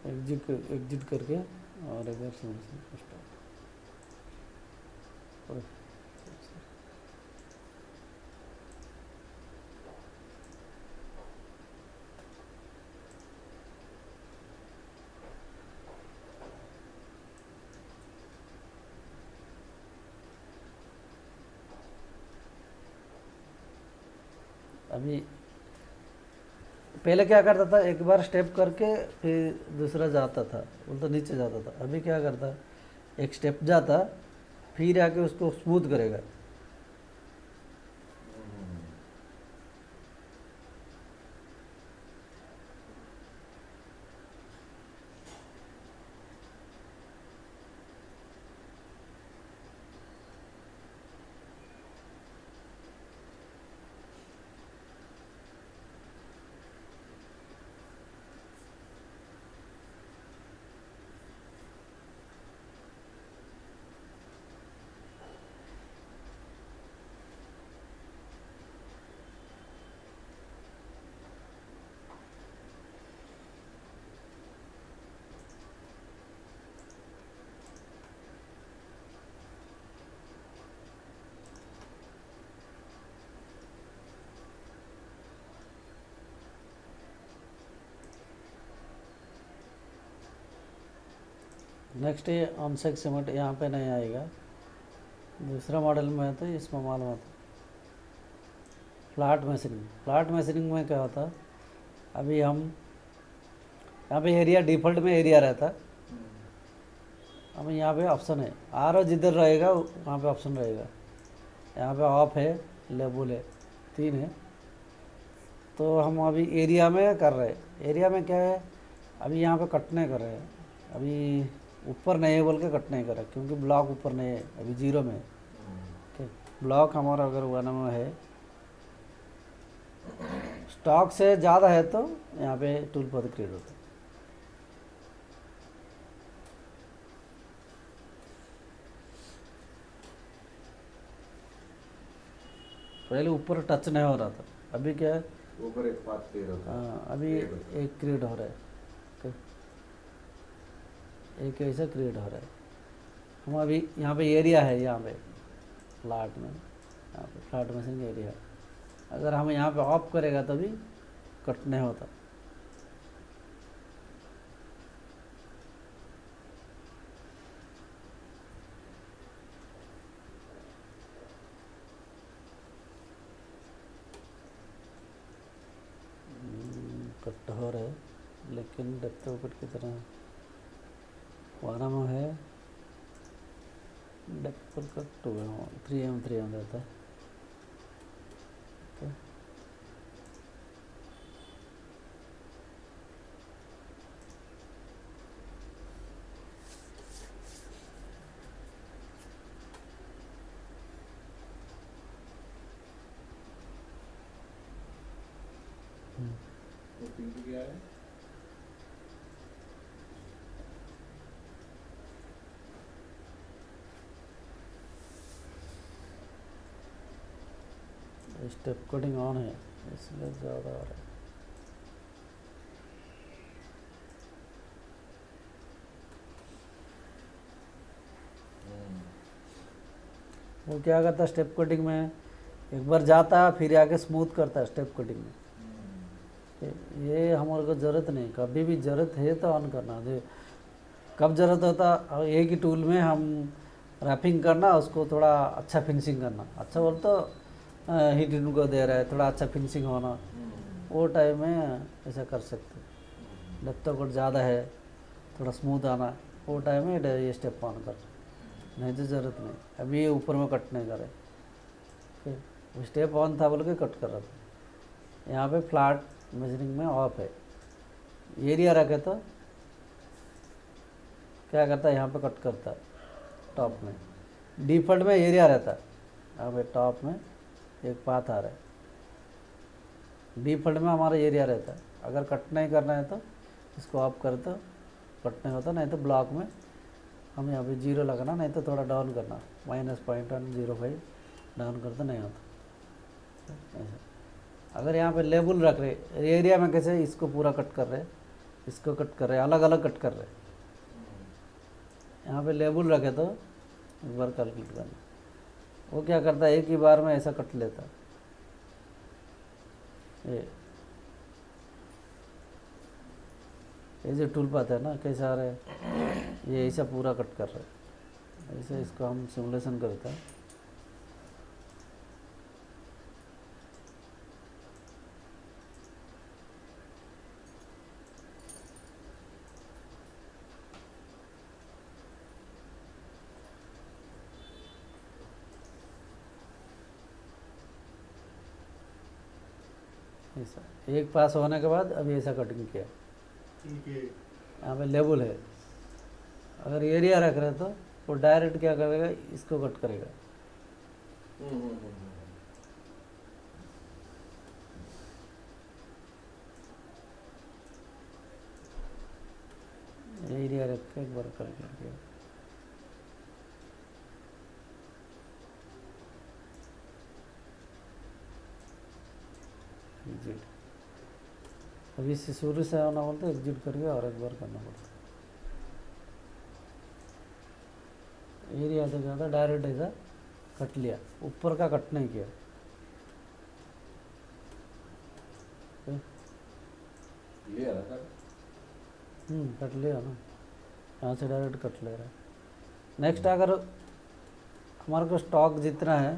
एग्जिट करके और एक बार स्टार्ट। अभी पहले क्या करता था, एक बार स्टेप करके फिर दूसरा जाता था, वो तो नीचे जाता था। अभी क्या करता, एक स्टेप जाता फिर आके उसको स्मूथ करेगा। नेक्स्ट ये ऑनसेक सीमेंट यहाँ पे नहीं आएगा, दूसरा मॉडल में है तो इसमें मालूम होता। फ्लैट मशीनिंग में क्या होता, अभी हम यहाँ पे एरिया डिफ़ॉल्ट में एरिया रहता, अब यहाँ पे ऑप्शन है आर जिधर रहेगा वहाँ पे ऑप्शन रहेगा। यहाँ पे ऑफ है, लेबल है, 3 है। तो हम अभी एरिया में कर रहे हैं। एरिया में क्या है, अभी यहाँ पे कट नहीं कर रहे हैं, अभी ऊपर नहीं है बोल के कट नहीं कर रहे, क्योंकि ब्लॉक ऊपर नहीं है, अभी 0 में है। ठीक, ब्लॉक हमारा अगर 1 में है, स्टॉक से ज़्यादा है तो यहाँ पे टूल पथ क्रिएट होता है। पहले ऊपर टच नहीं हो रहा था, अभी क्या है, ऊपर एक पाथ क्लियर होता है। हाँ अभी Create होता एक क्रिएट हो रहा है। ठीक, एक ऐसा क्रिएट हो रहा है। हम अभी यहाँ पे एरिया है, यहाँ पे फ्लैट में, यहाँ पे फ्लैट मशीन एरिया है। अगर हम यहाँ पे ऑफ करेगा तभी कट नहीं होता। कट हो रहा है, लेकिन डेप्थ ऑफ कट की तरह वाना में है, डेप्थ पर कट 3M रहता है। ठीक, तो पिंक क्या है? स्टेप कटिंग ऑन है, इसलिए ज़्यादा आ रहा है। वो क्या करता है स्टेप कटिंग में, एक बार जाता है फिर आके स्मूथ करता है स्टेप कटिंग में। ये हमारे को ज़रूरत नहीं, कभी भी ज़रूरत है तो ऑन करना दे। कब ज़रूरत होता, एक ही टूल में हम रैपिंग करना, उसको थोड़ा अच्छा फिनिशिंग करना, अच्छा बोल तो हीट इनको दे रहा है, थोड़ा अच्छा फिनिशिंग होना, वो टाइम में ऐसा कर सकते। डेप्थ ऑफ कट ज़्यादा है, थोड़ा स्मूथ आना, वो टाइम में ये स्टेप ऑन कर, नहीं तो ज़रूरत नहीं। अभी ये ऊपर में कट नहीं करे, ठीक, स्टेप ऑन था बोल के कट कर रहा था। यहाँ पे फ्लैट मेजरिंग में ऑफ है, एरिया रखे तो क्या करता है, यहाँ पे कट करता है टॉप में। डिफ़ॉल्ट में एरिया रहता है, यहाँ पे टॉप में एक पाथ आ रहा है, डिफ़ॉल्ट में हमारा एरिया रहता है। अगर कट नहीं करना है तो इसको ऑफ कर तो कट नहीं होता, नहीं तो ब्लॉक में हम यहाँ पे 0 लगाना, नहीं तो थोड़ा डाउन करना, -0.05 डाउन करते नहीं होता ऐसा। अगर यहाँ पे लेबल रख रहे, एरिया में कैसे इसको पूरा कट कर रहे, इसको कट कर रहे, अलग अलग कट कर रहे, यहाँ पे लेबल रखे तो एक बार कैलकुलेट करना। वो क्या करता है, एक ही बार में ऐसा कट लेता। ये जो टूल पाता है ना कैसा आ रहा है, ये ऐसा पूरा कट कर रहा है, ऐसे इसको हम सिमुलेशन करते हैं। ऐसा एक पास होने के बाद अभी ऐसा कटिंग किया, ठीक है। यहाँ पे लेबल है। अगर एरिया रख रहे तो वो डायरेक्ट क्या करेगा, इसको कट करेगा। एरिया रख के एक बार कैलकुलेट किया। एग्जिट, अभी से शुरू से आना बोलते एग्जिट करके और एक बार करना पड़ता। एरिया तो ज़्यादा डायरेक्ट ऐसा कट लिया, ऊपर का कट नहीं किया। क्लियर है सर? कट लिया ना। यहाँ से डायरेक्ट कट ले रहा है। नेक्स्ट अगर हमारे को स्टॉक जितना है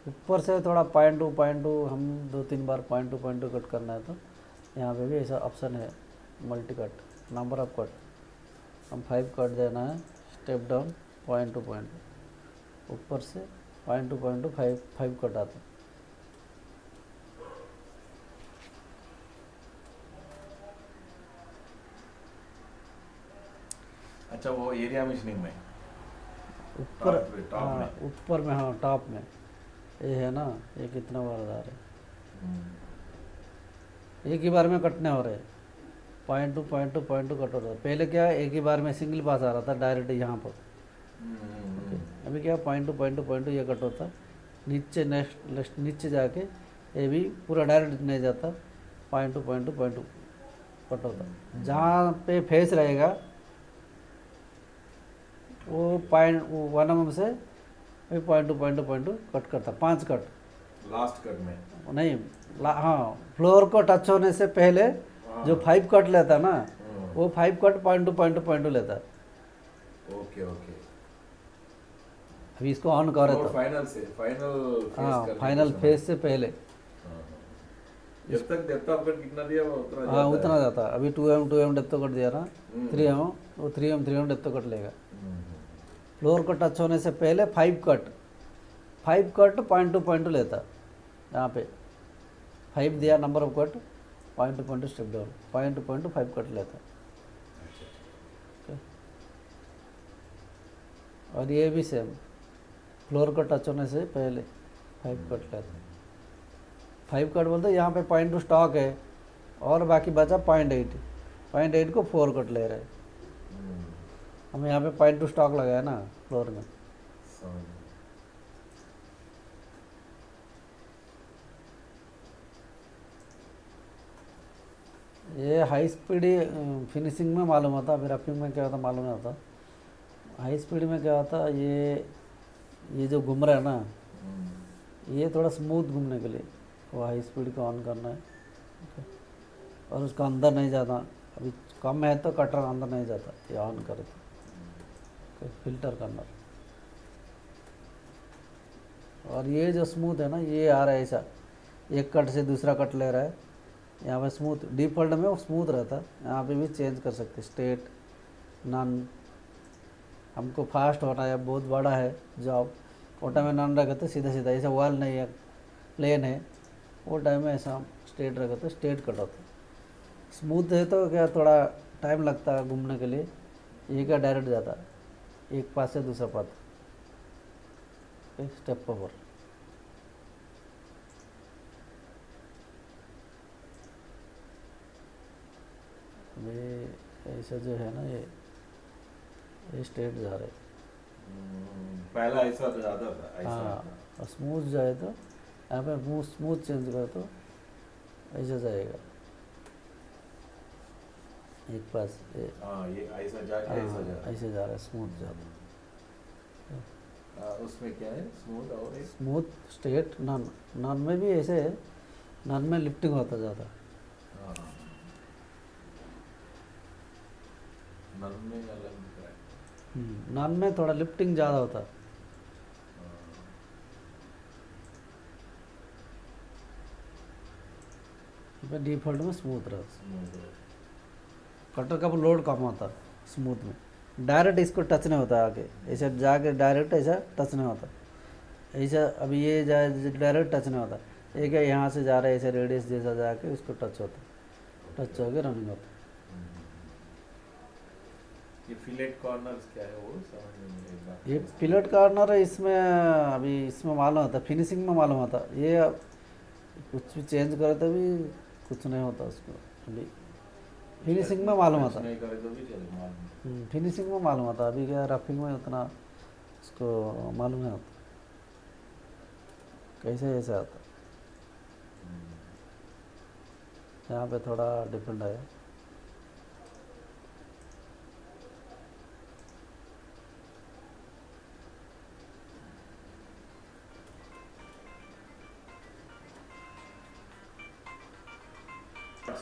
ऊपर से थोड़ा पॉइंट टू हम 2-3 बार पॉइंट टू कट करना है तो यहाँ पे भी ऐसा ऑप्शन है multi cut, number of cut. हम 5 कट देना है, स्टेप डाउन पॉइंट टू ऊपर से पॉइंट टू 5 कट आता है। अच्छा, वो एरिया मशीनिंग में ऊपर टॉप हाँ में। ऊपर में, हाँ टॉप में ये है ना, ये कितना बार आ रहा है, एक ही बार में कटने हो रहे, पॉइंट टू कट हो रहा है। पहले क्या एक ही बार में सिंगल पास आ रहा था डायरेक्ट यहाँ पर, अभी क्या पॉइंट टू ये कट होता, नीचे नेक्स्ट नीचे जाके ये भी पूरा डायरेक्ट नहीं जाता, पॉइंट टू कट होता। जहाँ पे फेस रहेगा वो पॉइंट 1 mm से वही पॉइंट टू कट करता, 5 कट लास्ट कट में नहीं हाँ, फ्लोर को टच होने से पहले जो 5 कट लेता ना वो 5 कट पॉइंट टू लेता। Okay okay. अभी इसको ऑन करे तो फाइनल से फाइनल हाँ, फाइनल फेस से पहले जब तक डेप्थ ऑफ कट कितना दिया वो उतना हाँ जाता उतना है। जाता। अभी 2 mm डेप्थ कट दिया ना, 3 mm वो 3 mm डेप्थ कट लेगा। फ्लोर को टच होने से पहले 5 कट पॉइंट टू लेता। यहाँ पे 5 दिया number of cut, point two step down, point two 5 cut लेता। Okay? और ये भी सेम, फ्लोर को टच होने से पहले 5 कट लेता। 5 कट बोलते यहाँ पे पॉइंट टू स्टॉक है और बाकी बचा 0.8 को 4 कट ले रहे हैं। हम यहाँ पे पॉइंट टू स्टॉक लगाया ना फ्लोर में। ये हाई स्पीड फिनिशिंग में मालूम होता, अभी रफिंग में क्या होता मालूम नहीं होता। हाई स्पीड में क्या होता, ये जो घूम रहा है ना, ये थोड़ा स्मूथ घूमने के लिए वो हाई स्पीड को ऑन करना है। और उसका अंदर नहीं जाता, अभी कम है तो कटर अंदर नहीं जाता, ये ऑन करे तो फिल्टर करना। और ये जो स्मूथ है ना, ये आ रहा है ऐसा, एक कट से दूसरा कट ले रहा है। यहाँ पे स्मूथ डिफ़ॉल्ट में वो स्मूथ रहता है, यहाँ पे भी चेंज कर सकते, स्टेट नन। हमको फास्ट होना है, बहुत बड़ा है जॉब, वो टाइम में नन रखे तो सीधा सीधा, ऐसा वॉल नहीं है प्लेन है, वो टाइम में ऐसा स्ट्रेट रखे तो स्ट्रेट कट होता। स्मूथ है तो क्या थोड़ा टाइम लगता है घूमने के लिए, ये क्या डायरेक्ट जाता एक पास से दूसरा पास, स्टेप ओवर। ये ऐसा जो है ना, ये स्ट्रेट जा रहे। पहला ऐसा ज्यादा था ऐसा। हाँ, और स्मूथ जाए तो यहाँ पे स्मूथ चेंज करे तो ऐसा जाएगा एक पास हाँ, ये ऐसा जा ऐसा जा ऐसे जा रहा है, स्मूथ जा रहा उसमें क्या है स्मूथ और है। स्मूथ स्ट्रेट नन में भी ऐसे है, नन में लिफ्टिंग होता ज़्यादा। नन में अलग दिख रहा है। नन में थोड़ा लिफ्टिंग ज़्यादा होता है। डिफ़ॉल्ट में स्मूथ रहता, कटर का लोड कम होता स्मूथ में, डायरेक्ट इसको टच नहीं होता आगे, ऐसा जाके डायरेक्ट ऐसा टच नहीं होता ऐसा। अभी ये जाए डायरेक्ट टच नहीं होता, एक है यहाँ से जा रहा है ऐसे रेडियस जैसा जाके उसको टच होता, टच होकर रनिंग होता। ये फिलेट कॉर्नर्स क्या है वो समझ में नहीं आ रहा। ये पिलट कॉर्नर है, इसमें अभी इसमें मालूम होता, फिनिशिंग में मालूम होता। ये कुछ भी चेंज करे तो भी कुछ नहीं होता उसको, अभी फिनिशिंग में मालूम होता। नहीं करे तो भी चले मालूम। फिनिशिंग में मालूम होता, अभी क्या रफिंग में उतना उसको मालूम नहीं होता कैसे ऐसे आता। यहाँ पे थोड़ा डिफरेंट है।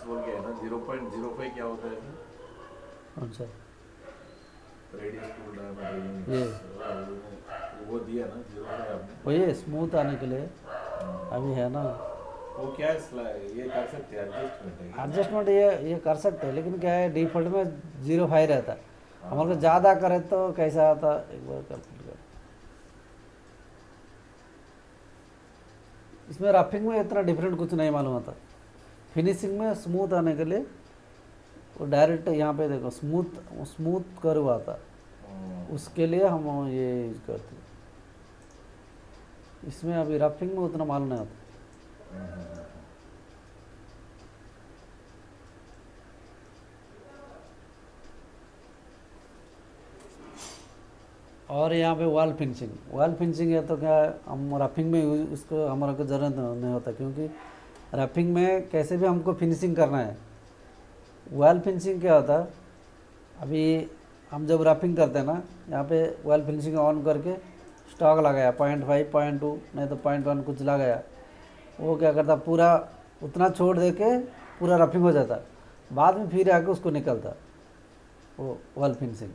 बोल के है ना 0.05 क्या होता है कौन सा रेडियस टूल डायमीटर ये वो दिया ना 0.5 आपने। वो ये स्मूथ आने के लिए अभी है ना वो क्या है ये कर सकते हैं एडजस्टमेंट है क्या? एडजस्टमेंट, ये कर सकते हैं, लेकिन क्या है डिफ़ॉल्ट में 0.5 रहता है। हमारे को हाँ। ज़्यादा करे तो कैसा आता, एक बार कैलकुलेट कर। इसमें रफिंग में इतना डिफरेंट कुछ नहीं मालूम आता। फिनिशिंग में स्मूथ आने के लिए वो डायरेक्ट यहाँ पे देखो स्मूथ स्मूथ कर्व आता, उसके लिए हम ये यूज करते हैं। इसमें अभी रफिंग में उतना मालूम नहीं आता। और यहाँ पे वॉल फिनिशिंग है तो क्या है, हम रफिंग में उसको हमारा को ज़रूरत नहीं होता, क्योंकि रफिंग में कैसे भी हमको फिनिशिंग करना है। वॉल फिनिशिंग क्या होता है, अभी हम जब रफिंग करते हैं ना, यहाँ पे वॉल फिनिशिंग ऑन करके स्टॉक लगाया 0.5 0.2 नहीं तो 0.1 कुछ लगाया, वो क्या करता पूरा उतना छोड़ दे के पूरा रफिंग हो जाता, बाद में फिर आके उसको निकलता वो वॉल फिनिशिंग।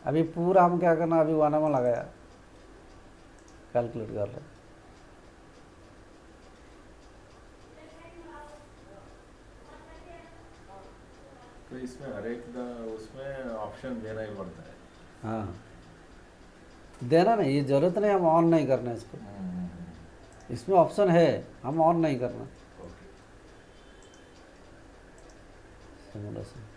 अभी पूरा हम क्या करना, अभी वाना में लगाया कैलकुलेट कर रहे हैं। तो इसमें हर एक उसमें ऑप्शन देना ही पड़ता है। हाँ देना नहीं, ये ज़रूरत नहीं हम ऑन नहीं करना इसको, इसमें ऑप्शन है, हम ऑन नहीं करना। Okay. Simulation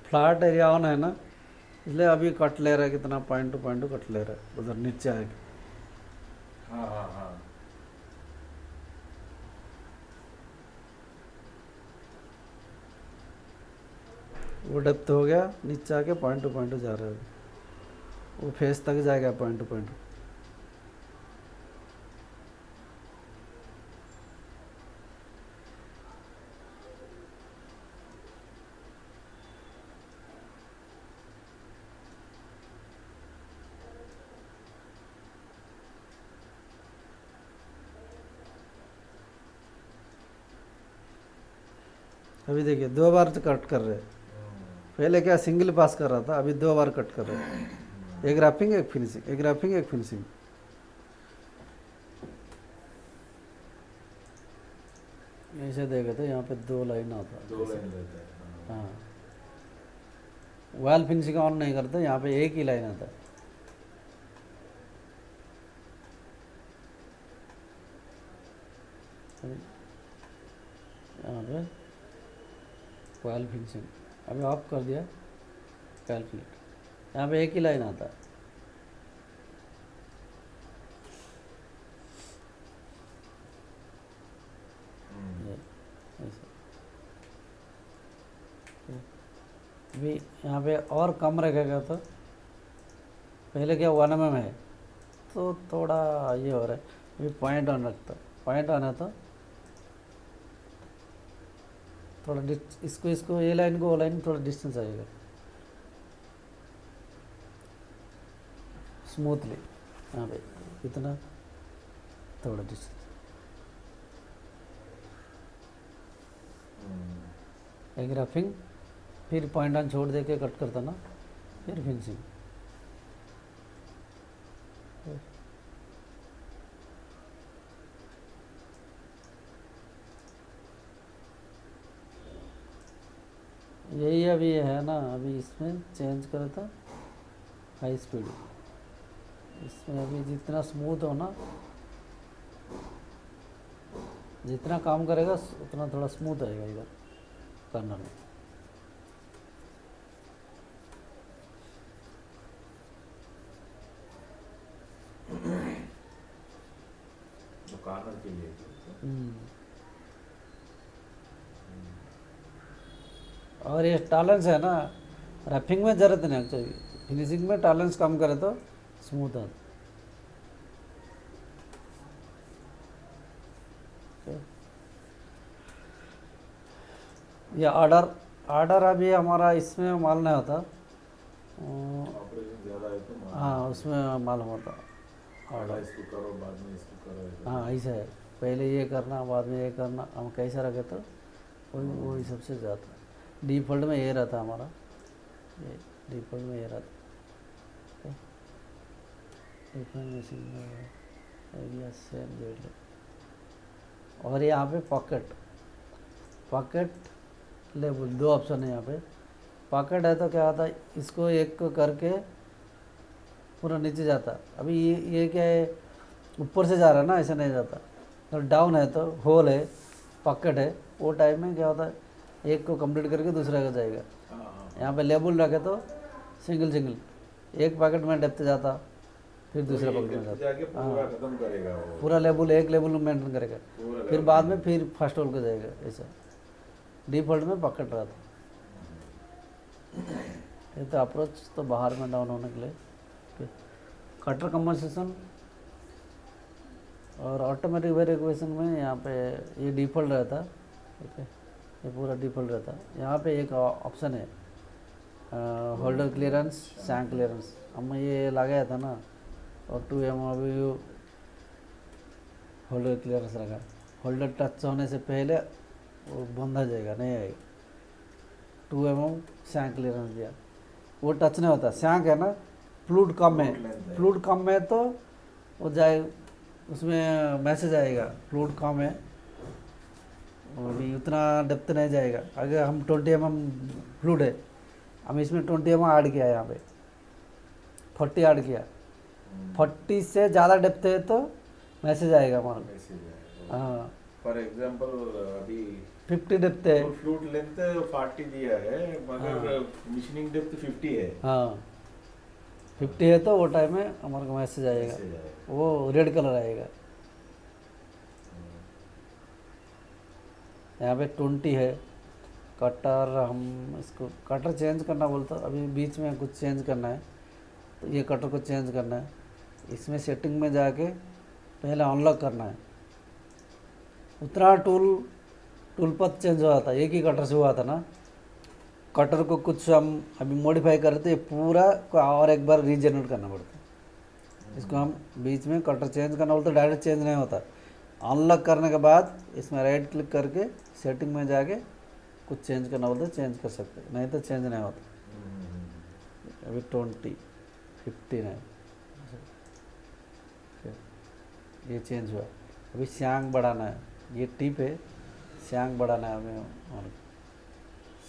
flat area on है ना, इसलिए अभी कट ले रहा है कितना, 0.2 कट ले रहा है उधर नीचे आके। हाँ हाँ हाँ। वो डेप्थ हो गया, नीचे आके 0.2 जा रहा है, वो फेस तक जाएगा 0.2। अभी देखिए 2 बार तो कट कर रहे हैं, पहले क्या सिंगल पास कर रहा था, अभी 2 बार कट कर रहे हैं। एक रैपिंग एक फिनिशिंग, एक रैपिंग एक फिनिशिंग। ऐसे देखे तो यहाँ पे 2 लाइन आता दो लाइन रहता है। हाँ। हाँ वॉल फिनिशिंग ऑन नहीं करते, यहाँ पे एक ही लाइन आता है। यहाँ पे वॉल फिनिशिंग अभी ऑफ कर दिया कैलकुलेट, यहाँ पे एक ही लाइन आता है। ये ऐसे अभी यहाँ पे और कम रखेगा तो, पहले क्या 1 mm है तो थोड़ा ये हो रहा है, अभी 0.1 रखता, 0.1 है तो थोड़ा इसको इसको ये लाइन को वो लाइन थोड़ा डिस्टेंस आएगा स्मूथली। यहाँ पे कितना, थोड़ा डिस्टेंस एक रफिंग, फिर पॉइंट ऑन छोड़ दे के कट करता ना, फिर फिनिशिंग। यही अभी है ना, अभी इसमें चेंज करा था हाई स्पीड। इसमें अभी जितना स्मूथ हो ना, जितना काम करेगा उतना थोड़ा स्मूथ आएगा इधर कर्नल में। तो कार्नर के लिए और ये टॉलरेंस है ना, रफिंग में ज़रूरत नहीं चाहिए, फिनिशिंग में टॉलरेंस कम करे तो स्मूथ आता। ये ऑर्डर अभी हमारा इसमें माल नहीं होता। ऑपरेशन ज़्यादा है तो हाँ, उसमें मालूम होता पहले ऑर्डर। इसको करो बाद में इसको करो ऐसा। हाँ, ऐसा है, पहले ये करना बाद में ये करना, हम कैसा रखे तो वही सबसे ज़्यादा। डिफ़ॉल्ट में ये रहता हमारा, ये डिफ़ॉल्ट में ये रहता। डिफ़ॉल्ट मशीन में एरिया सेम देख लो। और यहाँ पे पॉकेट लेबल दो ऑप्शन है यहाँ पे। पॉकेट है तो क्या होता है, इसको एक को करके पूरा नीचे जाता। अभी ये क्या है, ऊपर से जा रहा है ना, ऐसा नहीं जाता। तो डाउन है तो होल है, पॉकेट है, वो टाइप में क्या होता है, एक को कंप्लीट करके दूसरा का जाएगा। यहाँ पे लेबल रखे तो सिंगल एक पॉकेट में डेप्थ जाता, फिर दूसरे पॉकेट में जाता। जाके पूरा खत्म करेगा वो, पूरा लेबल एक लेबल में मेंटेन करेगा, पूरा फिर बाद में फिर फर्स्ट होल को जाएगा। ऐसा डिफ़ॉल्ट में पॉकेट रहता। ये तो अप्रोच तो बाहर में डाउन होने के लिए। कटर कंपनसेशन और ऑटोमेटिक वेरिफिकेशन में यहाँ पे ये डिफ़ॉल्ट रहता। ठीक है, ये पूरा डिफ़ॉल्ट रहता। यहाँ पे एक ऑप्शन है होल्डर क्लियरेंस, सैंक क्लियरेंस। हम ये लगाया था ना, और 2 mm अभी होल्डर क्लियरेंस रखा। होल्डर टच होने से पहले वो बंद हो जाएगा, नहीं आएगा। 2 mm सैंक क्लियरेंस दिया, वो टच नहीं होता। सैंक है ना, फ्लूड कम है, फ्लूड कम है तो वो जाए, उसमें मैसेज आएगा फ्लूड कम है, अभी उतना डेप्थ नहीं जाएगा। अगर हम 20 mm फ्लूड है, हम इसमें 20 mm ऐड किया, यहाँ पे 40 ऐड किया। 40 से ज़्यादा डेप्थ है तो मैसेज आएगा हमारा। हाँ, फॉर एग्जांपल अभी 50 डेप्थ है। फ्लूट लेंथ 40 दिया है, मगर मिशनिंग डेप्थ 50 है। हाँ, 50 है तो वो टाइम में हमारे को मैसेज आएगा, वो रेड कलर आएगा। यहाँ पे 20 है। कटर, हम इसको कटर चेंज करना बोलता, अभी बीच में कुछ चेंज करना है तो ये कटर को चेंज करना है। इसमें सेटिंग में जाके पहले अनलॉक करना है। उतना टूल पथ चेंज हुआ था, एक ही कटर से हुआ था ना। कटर को कुछ हम अभी मॉडिफाई करते, पूरा को और एक बार रीजनरेट करना पड़ता है। इसको हम बीच में कटर चेंज करना बोलते, डायरेक्ट चेंज नहीं होता। अनलॉक करने के बाद इसमें राइट क्लिक करके सेटिंग में जाके कुछ चेंज करना बोलते चेंज कर सकते, नहीं तो चेंज नहीं होता। अभी 20, 15 है, ये चेंज हुआ। अभी सैंक बढ़ाना है, ये टिप है, सैंक बढ़ाना है हमें। और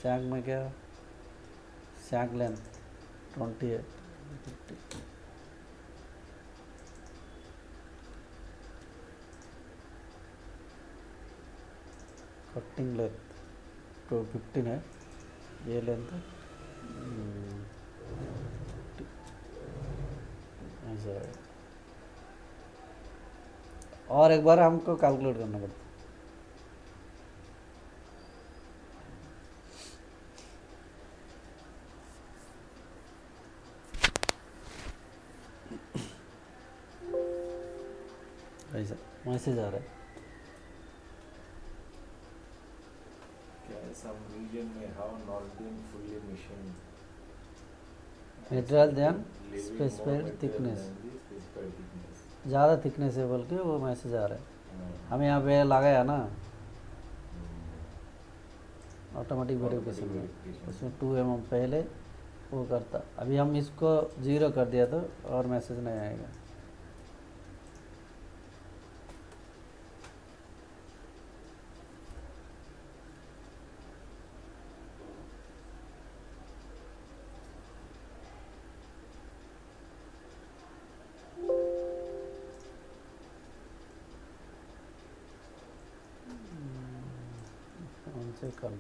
सैंक में क्या, सैंक लेंथ 20 है, 50। कटिंग लेंथ तो 15 है, ये लेंथ ऐसा है। और एक बार हमको कैलकुलेट करना पड़ता है। ऐसा मैसेज आ रहा है। Some region may have not been fully machined. Material than Leaving specified more thickness, material than the specified thickness. ज़्यादा थिकनेस है बोल के वो मैसेज आ रहा है। हाँ। हम यहाँ पे लगाया ना, ऑटोमेटिक वेरिफिकेशन में। verification। उसमें 2 mm पहले वो करता, अभी हम इसको 0 कर दिया तो और मैसेज नहीं आएगा। उनसे कर लो।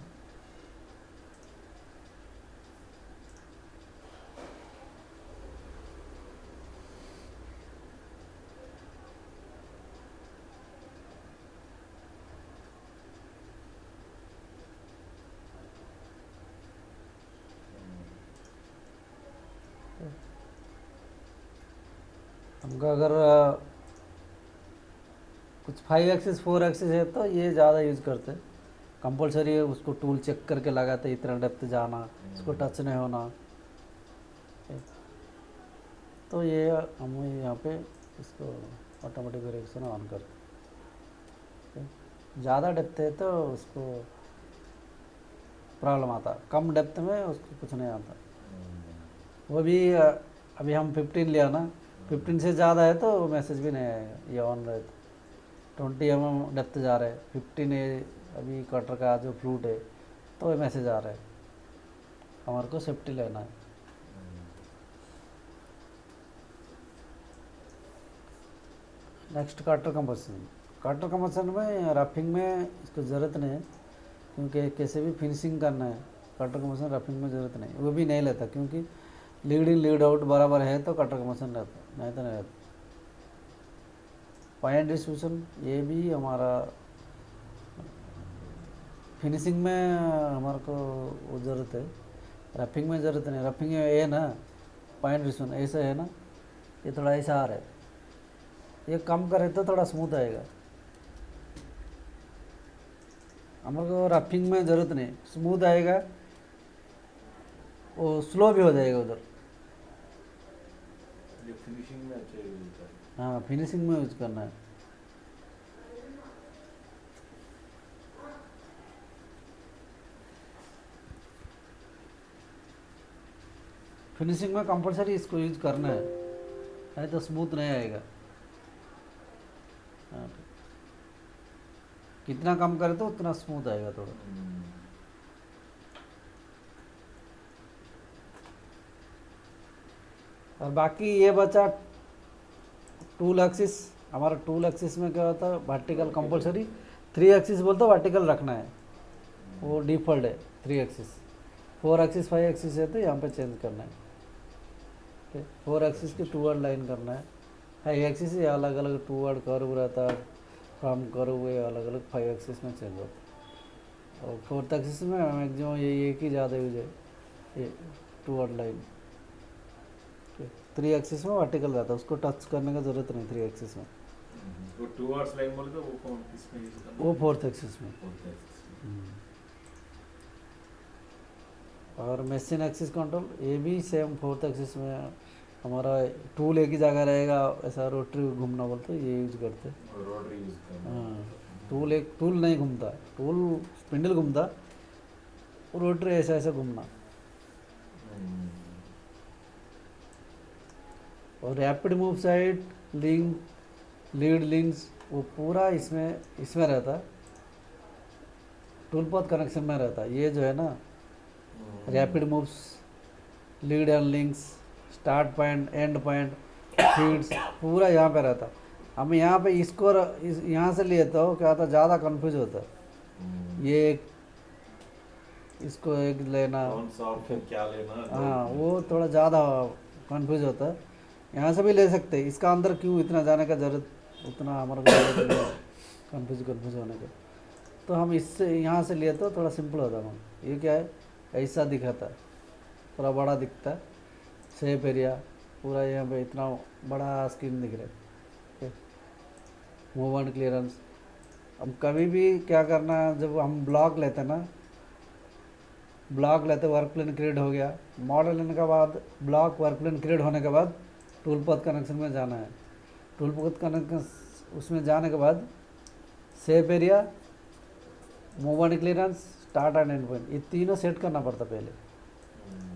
हमका अगर कुछ 5 एक्सिस 4 एक्सिस है तो ये ज़्यादा यूज़ करते हैं। कंपलसरी है उसको टूल चेक करके लगाते, इतना डेप्थ जाना, इसको टच नहीं होना। तो ये हम यहाँ पे इसको ऑटोमेटिक वेरिफिकेशन ऑन करते। ज़्यादा डेप्थ है तो उसको प्रॉब्लम आता, कम डेप्थ में उसको कुछ नहीं आता। वो भी अभी हम 15 लिया ना, 15 से ज़्यादा है तो मैसेज भी नहीं आएगा, ये ऑन रहे तो 20 mm डेप्थ जा रहा है, 15 है अभी कटर का जो फ्लूट है तो ये मैसेज आ रहा है, हमारे को सेफ्टी लेना है। Next cutter composition. Cutter composition में रफिंग में इसको ज़रूरत नहीं है, क्योंकि कैसे भी फिनिशिंग करना है, कटर कंपोजिशन रफिंग में ज़रूरत नहीं, वो भी नहीं लेता, क्योंकि लीड इन लीड आउट बराबर है तो कटर कंपोजिशन रहता, नहीं तो नहीं रहता। पॉइंट डिस्ट्रीब्यूशन ये भी हमारा फिनिशिंग में हमारे को वो ज़रूरत है, रफिंग में ज़रूरत नहीं। रफिंग में ये ना पॉइंट डिस्ट्रीब्यूशन ऐसा है ना, ये थोड़ा ऐसा आ रहा है, ये कम करे तो थोड़ा स्मूथ आएगा। हमारे को रफिंग में ज़रूरत नहीं, स्मूथ आएगा, वो स्लो भी हो जाएगा उधर। ये फिनिशिंग में अच्छा यूज होता है। हाँ, फिनिशिंग में यूज करना है। फिनिशिंग में कंपलसरी इसको यूज करना है, नहीं तो स्मूथ नहीं आएगा। हाँ, कितना कम करे तो उतना स्मूथ आएगा थोड़ा। और बाकी ये बचा टूल एक्सिस। हमारा टूल एक्सिस में क्या होता है, वर्टिकल कंपलसरी, 3 एक्सिस बोलते वर्टिकल रखना है, वो डिफ़ॉल्ट है 3 एक्सिस। 4 एक्सिस 5 एक्सिस है तो यहाँ पे चेंज करना है। 4 एक्सिस की 2 वर्ड लाइन करना है। 5 एक्सिस ये अलग अलग 2 वर्ड कर्व रहता है, फ्रॉम कर्व ये अलग अलग 5 एक्सिस में चेंज होता है। और 4th एक्सिस में मैक्सिमम ये एक ही ज़्यादा यूज है, ये 2 वर्ड लाइन। 3 एक्सिस में वर्टिकल रहता है, उसको टच करने का ज़रूरत नहीं 3 एक्सिस में। वो 2 आवर्स लाइन बोले तो वो कौन किसमें यूज करना है? वो 4th एक्सिस में। 4th axis में। और मशीन एक्सिस कंट्रोल ये भी सेम 4th एक्सिस में। हमारा टूल एक ही जगह रहेगा, ऐसा रोटरी घूमना बोलते ये यूज करते हैं। और रोटरी यूज करना। हाँ, टूल नहीं घूमता, टूल स्पिंडल घूमता, रोटरी ऐसा ऐसा घूमना। और rapid move side link lead links वो पूरा इसमें रहता है, टूल पाथ कनेक्शन में रहता है। ये जो है ना rapid moves, lead and links, start point, and point, feeds पूरा यहाँ पे रहता। हम यहाँ पे इसको यहाँ से लिए तो क्या होता, ज़्यादा कंफ्यूज होता है। ये इसको एक लेना, कौन सा ऑप्शन क्या लेना, हाँ वो थोड़ा ज़्यादा कंफ्यूज होता है। यहाँ से भी ले सकते हैं, इसका अंदर क्यों इतना जाने का ज़रूरत, उतना हमारे को ज़रूरत नहीं है कंफ्यूज होने का। तो हम इससे यहाँ से लिए तो थोड़ा सिंपल होता है। ये क्या है, ऐसा दिखाता है, थोड़ा बड़ा दिखता है, शेप एरिया पूरा यहाँ पे इतना बड़ा स्क्रीन दिख रहा है। मूवमेंट क्लियरेंस, हम कभी भी क्या करना है, जब हम ब्लॉक लेते हैं ना, ब्लॉक लेते वर्क प्लेन क्रिएट हो गया, मॉडल लेने के बाद ब्लॉक वर्क प्लेन क्रिएट होने के बाद टूल पाथ कनेक्शन में जाना है। टूल पाथ कनेक्शन उसमें जाने के बाद shape area, movement clearance, start and and point, ये तीनों सेट करना पड़ता पहले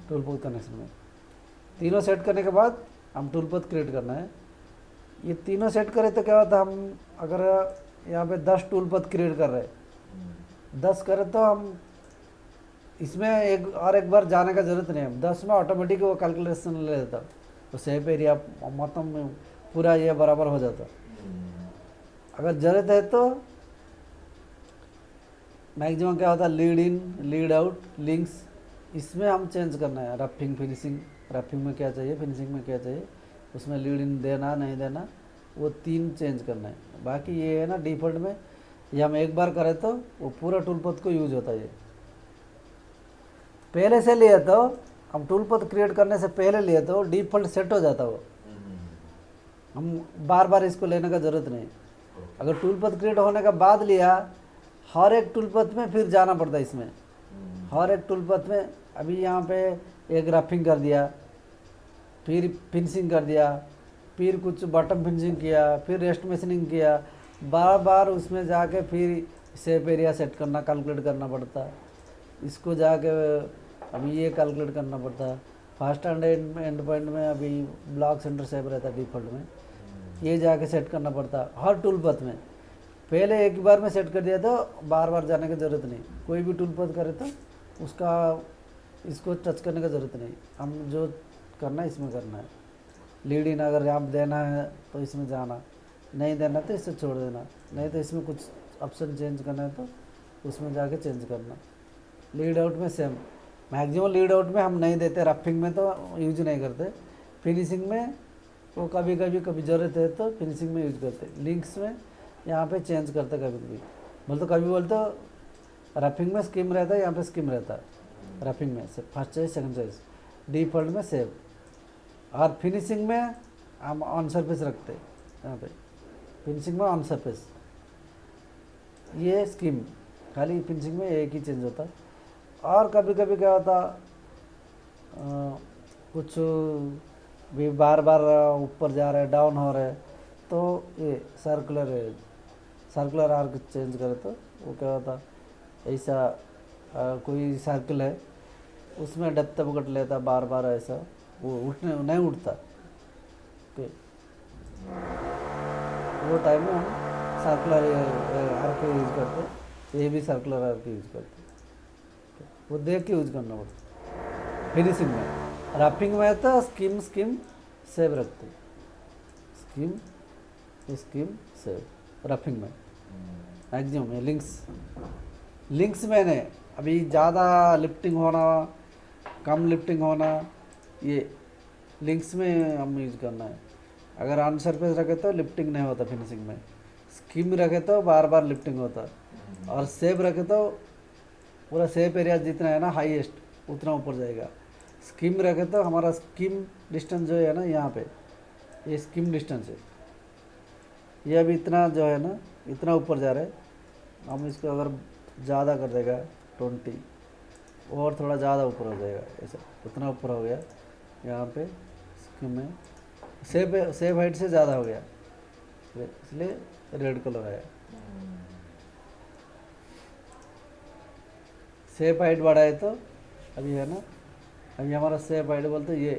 टूल पथ कनेक्शन में। तीनों सेट करने के बाद हम टूल पथ क्रिएट करना है। ये तीनों सेट करें तो क्या होता है, हम अगर यहाँ पे 10 टूल पथ क्रिएट कर रहे हैं, 10 करें तो हम इसमें एक बार जाने का ज़रूरत नहीं है, 10 में ऑटोमेटिक वो कैलकुलेशन ले लेता, तो सेप एरिया मतलब पूरा ये बराबर हो जाता। अगर ज़रूरत है तो मैक्सिमम क्या होता है, lead in, lead out, links, इसमें हम चेंज करना है। रफिंग फिनिशिंग, रफिंग में क्या चाहिए, फिनिशिंग में क्या चाहिए, उसमें लीड इन देना नहीं देना, वो 3 चेंज करना है। बाकी ये है ना डिफ़ॉल्ट में, ये हम एक बार करें तो वो पूरा टूल पथ को यूज होता है। ये पहले से लिए तो हम टूल पथ क्रिएट करने से पहले लिए तो डिफ़ॉल्ट सेट हो जाता वो, हम बार बार इसको लेने का ज़रूरत नहीं। अगर टूल पथ क्रिएट होने के बाद लिया, हर एक टूल पथ में फिर जाना पड़ता है इसमें, हर एक टूल पथ में। अभी यहाँ पे एक रफिंग कर दिया, फिर फिनिशिंग कर दिया, फिर कुछ बॉटम फिनिशिंग किया, फिर रेस्ट मशीनिंग किया, बार बार उसमें जाके फिर शेप एरिया सेट करना, कैलकुलेट करना पड़ता। इसको जाके अभी ये कैलकुलेट करना पड़ता। फर्स्ट एंड एंड पॉइंट में अभी ब्लॉक सेंटर शेप रहता है डिफ़ॉल्ट में, ये जाके सेट करना पड़ता हर टूल पथ में। पहले एक बार में सेट कर दिया तो बार बार जाने की ज़रूरत नहीं। कोई भी टूल पथ करे तो उसका इसको टच करने का ज़रूरत नहीं, हम जो करना है इसमें करना है। लीड इन अगर आप देना है तो इसमें जाना, नहीं देना तो इसे छोड़ देना, नहीं तो इसमें कुछ ऑप्शन चेंज करना है तो उसमें जाके चेंज करना। लीड आउट में सेम, मैक्सिमम लीड आउट में हम नहीं देते, रफिंग में तो यूज नहीं करते, फिनिशिंग में वो कभी कभी ज़रूरत है तो फिनिशिंग में यूज करते। लिंक्स में यहाँ पे चेंज करते कभी कभी, कभी बोलते रफिंग में स्कीम रहता है, यहाँ पे स्कीम रहता है। रफिंग में से first choice, second choice, default में सेव, और फिनिशिंग में हम ऑन सरफेस रखते हैं। यहाँ पे फिनिशिंग में ऑन सरफेस, ये स्कीम खाली फिनिशिंग में एक ही चेंज होता। और कभी कभी क्या होता, कुछ भी बार बार ऊपर जा रहे हैं, डाउन हो रहे हैं, तो ये सर्कुलर आर्क चेंज करे तो वो क्या होता, ऐसा कोई सर्कल है उसमें डेप्थ पकड़ लेता बार बार, ऐसा वो उठने नहीं उठता। ओके, वो टाइम में हम सर्कुलर आर्क यूज करते, ये भी सर्कुलर आर्क यूज करते, वो देख के यूज करना पड़ता। फिनिशिंग में, रफिंग में तो स्कीम सेव रखते, स्कीम सेव रफिंग में मैक्सिमम है। लिंक्स मैंने अभी ज़्यादा लिफ्टिंग होना, कम लिफ्टिंग होना, ये लिंक्स में हम यूज करना है। अगर ऑन सरफेस रखे तो लिफ्टिंग नहीं होता फिनिशिंग में, स्कीम रखे तो बार बार लिफ्टिंग होता, और सेव रखे तो पूरा सेप एरिया जितना है ना हाईएस्ट उतना ऊपर जाएगा। स्कीम रखे तो हमारा स्कीम डिस्टेंस जो है ना, यहाँ पे ये स्कीम डिस्टेंस है, ये अभी इतना जो है ना इतना ऊपर जा रहा है, हम इसको अगर ज़्यादा कर देगा 20 और थोड़ा ज़्यादा ऊपर हो जाएगा, ऐसा उतना ऊपर हो गया। यहाँ पे स्कीम में सेप हाइट से ज़्यादा हो गया, इसलिए रेड कलर आया। सेप हाइट बढ़ाए तो अभी है ना, अभी हमारा सेप हाइट बोलते ये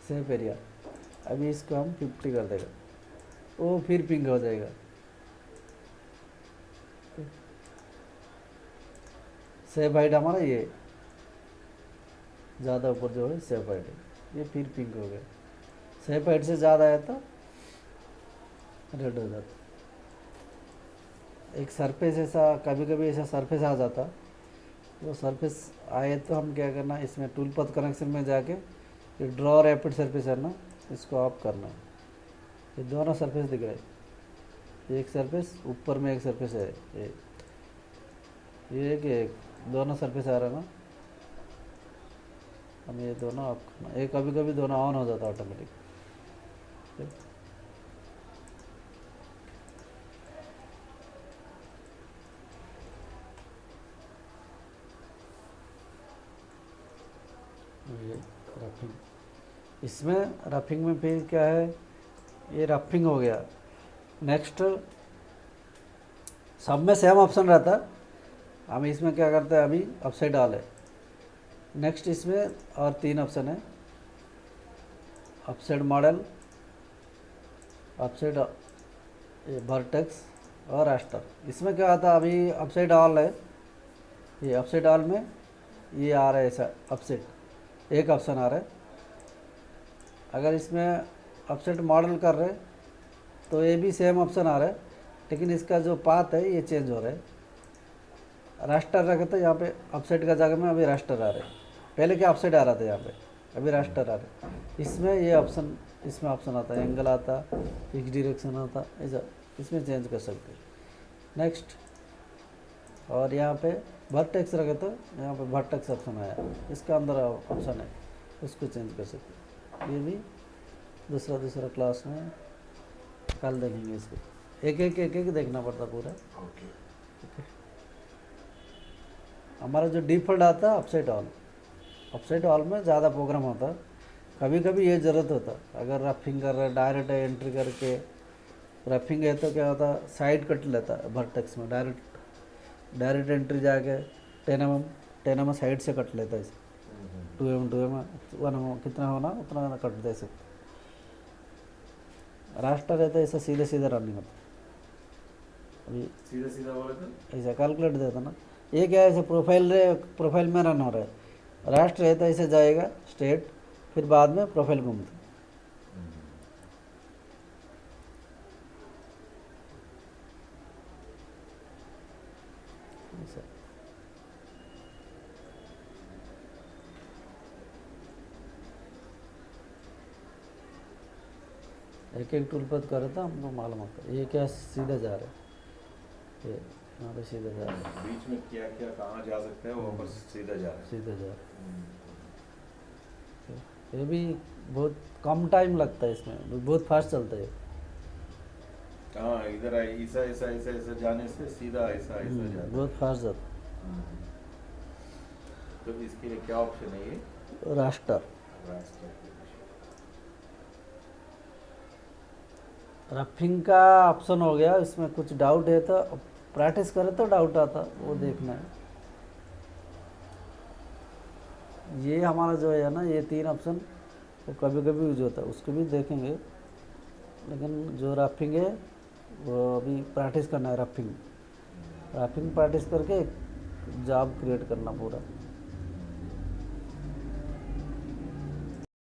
सेप एरिया, अभी इसको हम 50 कर देगा, वो फिर पिंक हो जाएगा। सेप हाइट हमारा ये ज़्यादा ऊपर जो है सेप हाइट है, ये फिर पिंक हो गया। सेप हाइट से ज़्यादा है तो रेड हो जाता। एक सरफेस ऐसा कभी कभी ऐसा सरफेस आ जाता, वो सरफेस आए तो हम क्या करना, इसमें टूल पथ कनेक्शन में जाके ये ड्रॉ रैपिड सरफेस है ना, इसको ऑफ करना है। ये दोनों सरफेस दिख रहे हैं, एक सरफेस ऊपर में एक सरफेस है, ये एक दोनों सरफेस आ रहा है ना, हम ये दोनों ऑफ करना। ये कभी कभी दोनों ऑन हो जाता ऑटोमेटिक। ये रफिंग, इसमें रफिंग में फिर क्या है, ये रफिंग हो गया। नेक्स्ट सब में सेम ऑप्शन रहता है, हम इसमें क्या करते हैं अभी अपसाइड डाल है। नेक्स्ट इसमें और 3 ऑप्शन है, अपसाइड मॉडल, अपसाइड वर्टेक्स और रास्टर। इसमें क्या आता है अभी अपसाइड ऑल है, ये अपसाइड ऑल में ये आ रहा है ऐसा अपसाइड एक ऑप्शन आ रहा है। अगर इसमें अपसाइड मॉडल कर रहे तो ये भी सेम ऑप्शन आ रहा है, लेकिन इसका जो पाथ है ये चेंज हो रहा है। रास्टर रखे तो यहाँ पे अपसाइड का जगह में अभी रास्टर आ रहे हैं, पहले क्या अपसाइड आ रहा था यहाँ पे, अभी रास्टर आ रहा है। इसमें ये ऑप्शन, इसमें ऑप्शन आता है एंगल आता, फिक्स डायरेक्शन आता, ऐसा इसमें चेंज कर सकते हैं। नेक्स्ट और यहाँ पे वर्टेक्स रखे तो यहाँ पे वर्टेक्स ऑप्शन आया, इसका अंदर ऑप्शन है, उसको चेंज कर सकते हैं। ये भी दूसरा क्लास में कल देखेंगे इसको, एक एक देखना पड़ता पूरा। ओके। हमारा जो डिफ़ॉल्ट आता है अपसाइड ऑल में ज़्यादा प्रोग्राम होता है। कभी कभी ये ज़रूरत होता है, अगर रफिंग कर रहे हैं डायरेक्ट एंट्री करके, रफिंग है तो क्या होता है साइड कट लेता है वर्टेक्स में, डायरेक्ट एंट्री जाके 10 mm साइड से कट लेता है इसे, 2 mm 1 mm कितना होना उतना कट दे सकते। रास्टर रहता है ऐसा सीधे रनिंग होता है। अभी सीधा बोले तो ऐसा कैलकुलेट देता ना, ये क्या है ऐसे प्रोफाइल में रन हो रहा है, रास्टर रहता है ऐसे जाएगा स्ट्रेट, फिर बाद में प्रोफाइल घूमता। ऐसा एक टूल पर कर रहा था हमको मालूम होता, ये क्या सीधा जा रहा है, ये यहाँ पे सीधा जा रहा है, बीच में क्या क्या कहाँ जा सकता है वो पर सीधा जा रहा है। सीधा जा रहा है। ये भी बहुत कम टाइम लगता है इसमें, बहुत फास्ट चलता है। हाँ इधर ऐसा जाने से सीधा ऐसा जाता है। बहुत फास्ट जाता तो इसके लिए क्या ऑप्शन है ये? है। रास्टर रफिंग का ऑप्शन हो गया। इसमें कुछ डाउट है तो प्रैक्टिस करें तो डाउट आता, वो देखना है। ये हमारा जो है ना ये 3 ऑप्शन वो कभी कभी यूज होता है, उसको भी देखेंगे, लेकिन जो रफिंग है वो अभी प्रैक्टिस करना है। रफिंग प्रैक्टिस करके जॉब क्रिएट करना पूरा।